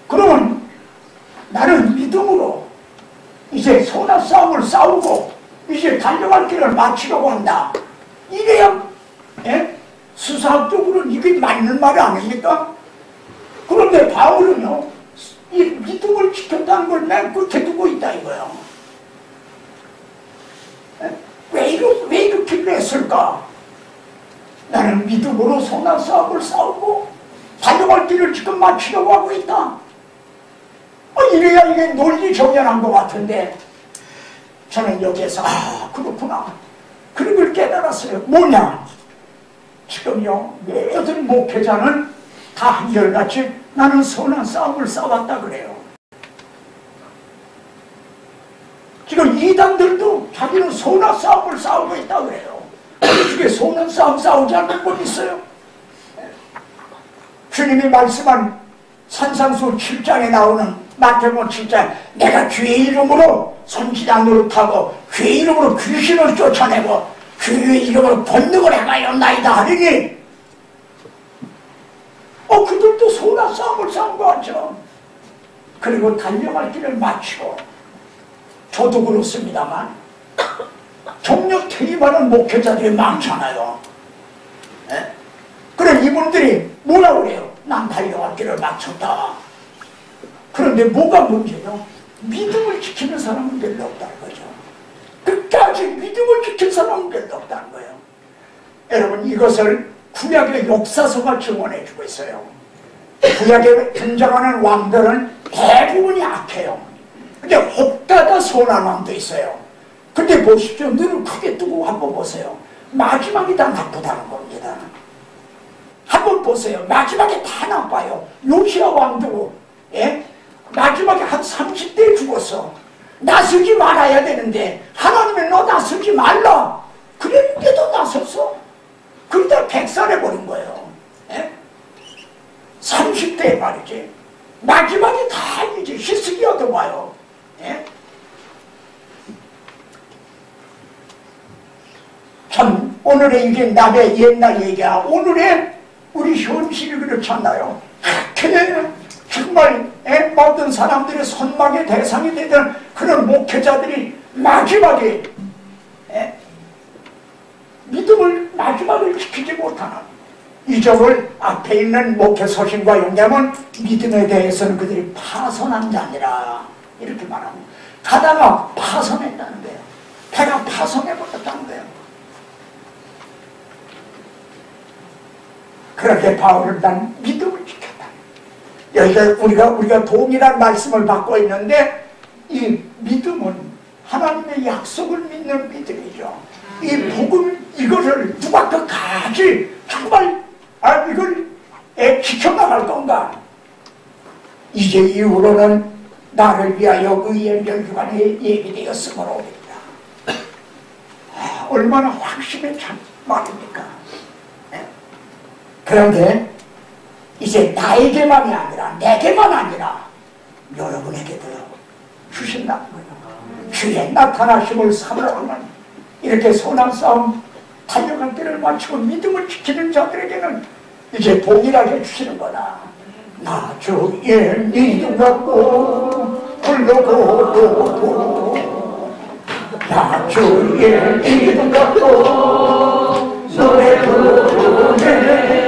그러면 나는 믿음으로 이제 선한 싸움을 싸우고 이제 달려갈 길을 마치려고 한다. 이래야 수사학적으로는 이게 맞는 말이 아닙니까? 그런데 바울은요, 이 믿음을 지켰다는 걸 맨 끝에 두고 있다 이거예요. 왜 이렇게 했을까? 나는 믿음으로 선한 싸움을 싸우고 달려갈 길을 지금 마치려고 하고 있다. 이래야 이게 논리 정연한 것 같은데 저는 여기에서 그렇구나. 그런 걸 깨달았어요. 뭐냐? 지금요, 모든 목회자는 다 한결같이 나는 선한 싸움을 싸웠다 그래요. 지금 이단들도 자기는 선한 싸움을 싸우고 있다 그래요. 어떻게 선한 싸움 싸우지 않는 분 있어요? 주님이 말씀한 산상수 7장에 나오는 마태복음 7장, 내가 주의 이름으로 선지자 노릇하고 주의 이름으로 귀신을 쫓아내고 주의 이름으로 권능을 행하였나이다 하리니, 그들도 선한 싸움을 싸운 거 같죠. 그리고 달려갈 길을 마치고, 저도 그렇습니다만 정력 퇴임하는 목회자들이 많잖아요. 그럼 이분들이 뭐라 그래요? 난 달려갈 길을 마쳤다. 그런데 뭐가 문제요? 믿음을 지키는 사람은 별로 없다는 거죠. 끝까지 믿음을 지킨 사람은 별로 없다는 거예요. 여러분, 이것을 구약의 역사서가 증언해주고 있어요. 구약에 등장하는 왕들은 대부분이 악해요. 근데 혹다다 선한 왕도 있어요. 근데 보십시오. 눈을 크게 뜨고 한번 보세요. 마지막이 다 나쁘다는 겁니다. 한번 보세요. 마지막에 다 나빠요. 요시야 왕도 마지막에 한 30대에 죽었어. 나서지 말아야 되는데 하나님이 너 나서지 말라 그랬는데도 나섰어. 그러다 백살해버린 거예요. 30대에 말이지. 마지막에 다 이제 히스기야도 와요. 참 오늘의 이게 남의 옛날 얘기야. 오늘의 우리 현실이 그렇지 않나요? 정말 모든 사람들의 선망의 대상이 되던 그런 목회자들이 마지막에 믿음을 마지막을 지키지 못하는 이 점을 앞에 있는 목회 서신과 연계하면 믿음에 대해서는 그들이 파손한 게 아니라 이렇게 말합니다. 가다가 파손했다는 거예요. 배가 파손해버렸다는 거예요. 그렇게 바울은 난 믿음을 지켰다. 여기가 우리가 동일한 말씀을 받고 있는데 이 믿음은 하나님의 약속을 믿는 믿음이죠. 이 복음 이거를 누가 끝까지 정말 이걸 지켜나갈 건가? 이제 이후로는 나를 위하여 의의 멸류관에 예비되었으므로 얼마나 확신에 찬 말입니까? 그런데 이제 나에게만이 아니라 내게만 아니라 여러분에게도 주신다는 거예요. 주의 나타나심을 사모하는 이렇게 선한 싸움 달려갈 길을 마치고 믿음을 지키는 자들에게는 이제 동일하게 주시는 거다. 나 주의 믿음 갖고 불러보고 나 주의 믿음 갖고 노래 부르네.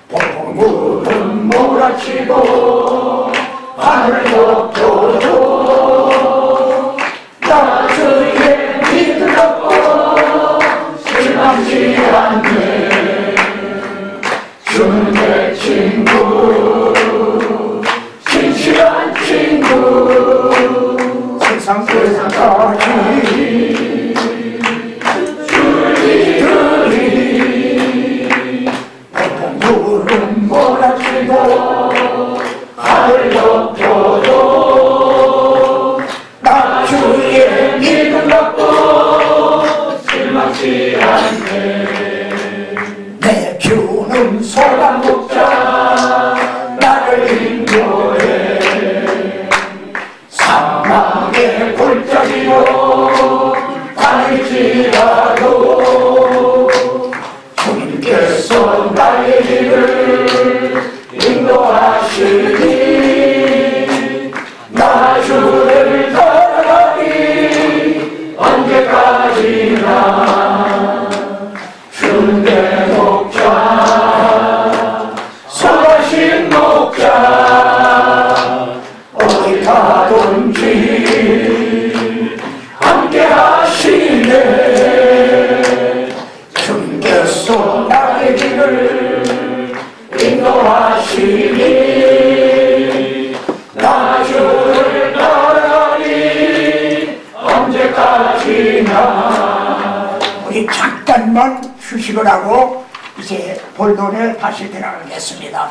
봄은 몰아치고 하늘 덮여도 나 주의 믿음 갖고 실망치 않네. 주는 내 친구 세상 끝까지 주님들이 구름 몰아치고 하늘 덮어도 나 주의 믿음 갖고 실망치 않네. 내 주는 소망 목자 나를 인도해 사망의 골짜기로 다닐지라도 주님께서 나의 길을 인도하시니 나 주를 따라가니 언제까지나 주의 목자 선하신 목자 어디 가든지 함께 하시네. 주께서 나의 길을 인도하시니 나 주를 따라가니 언제까지나. 우리 잠깐만 휴식을 하고 이제 본론에 다시 들어가겠습니다.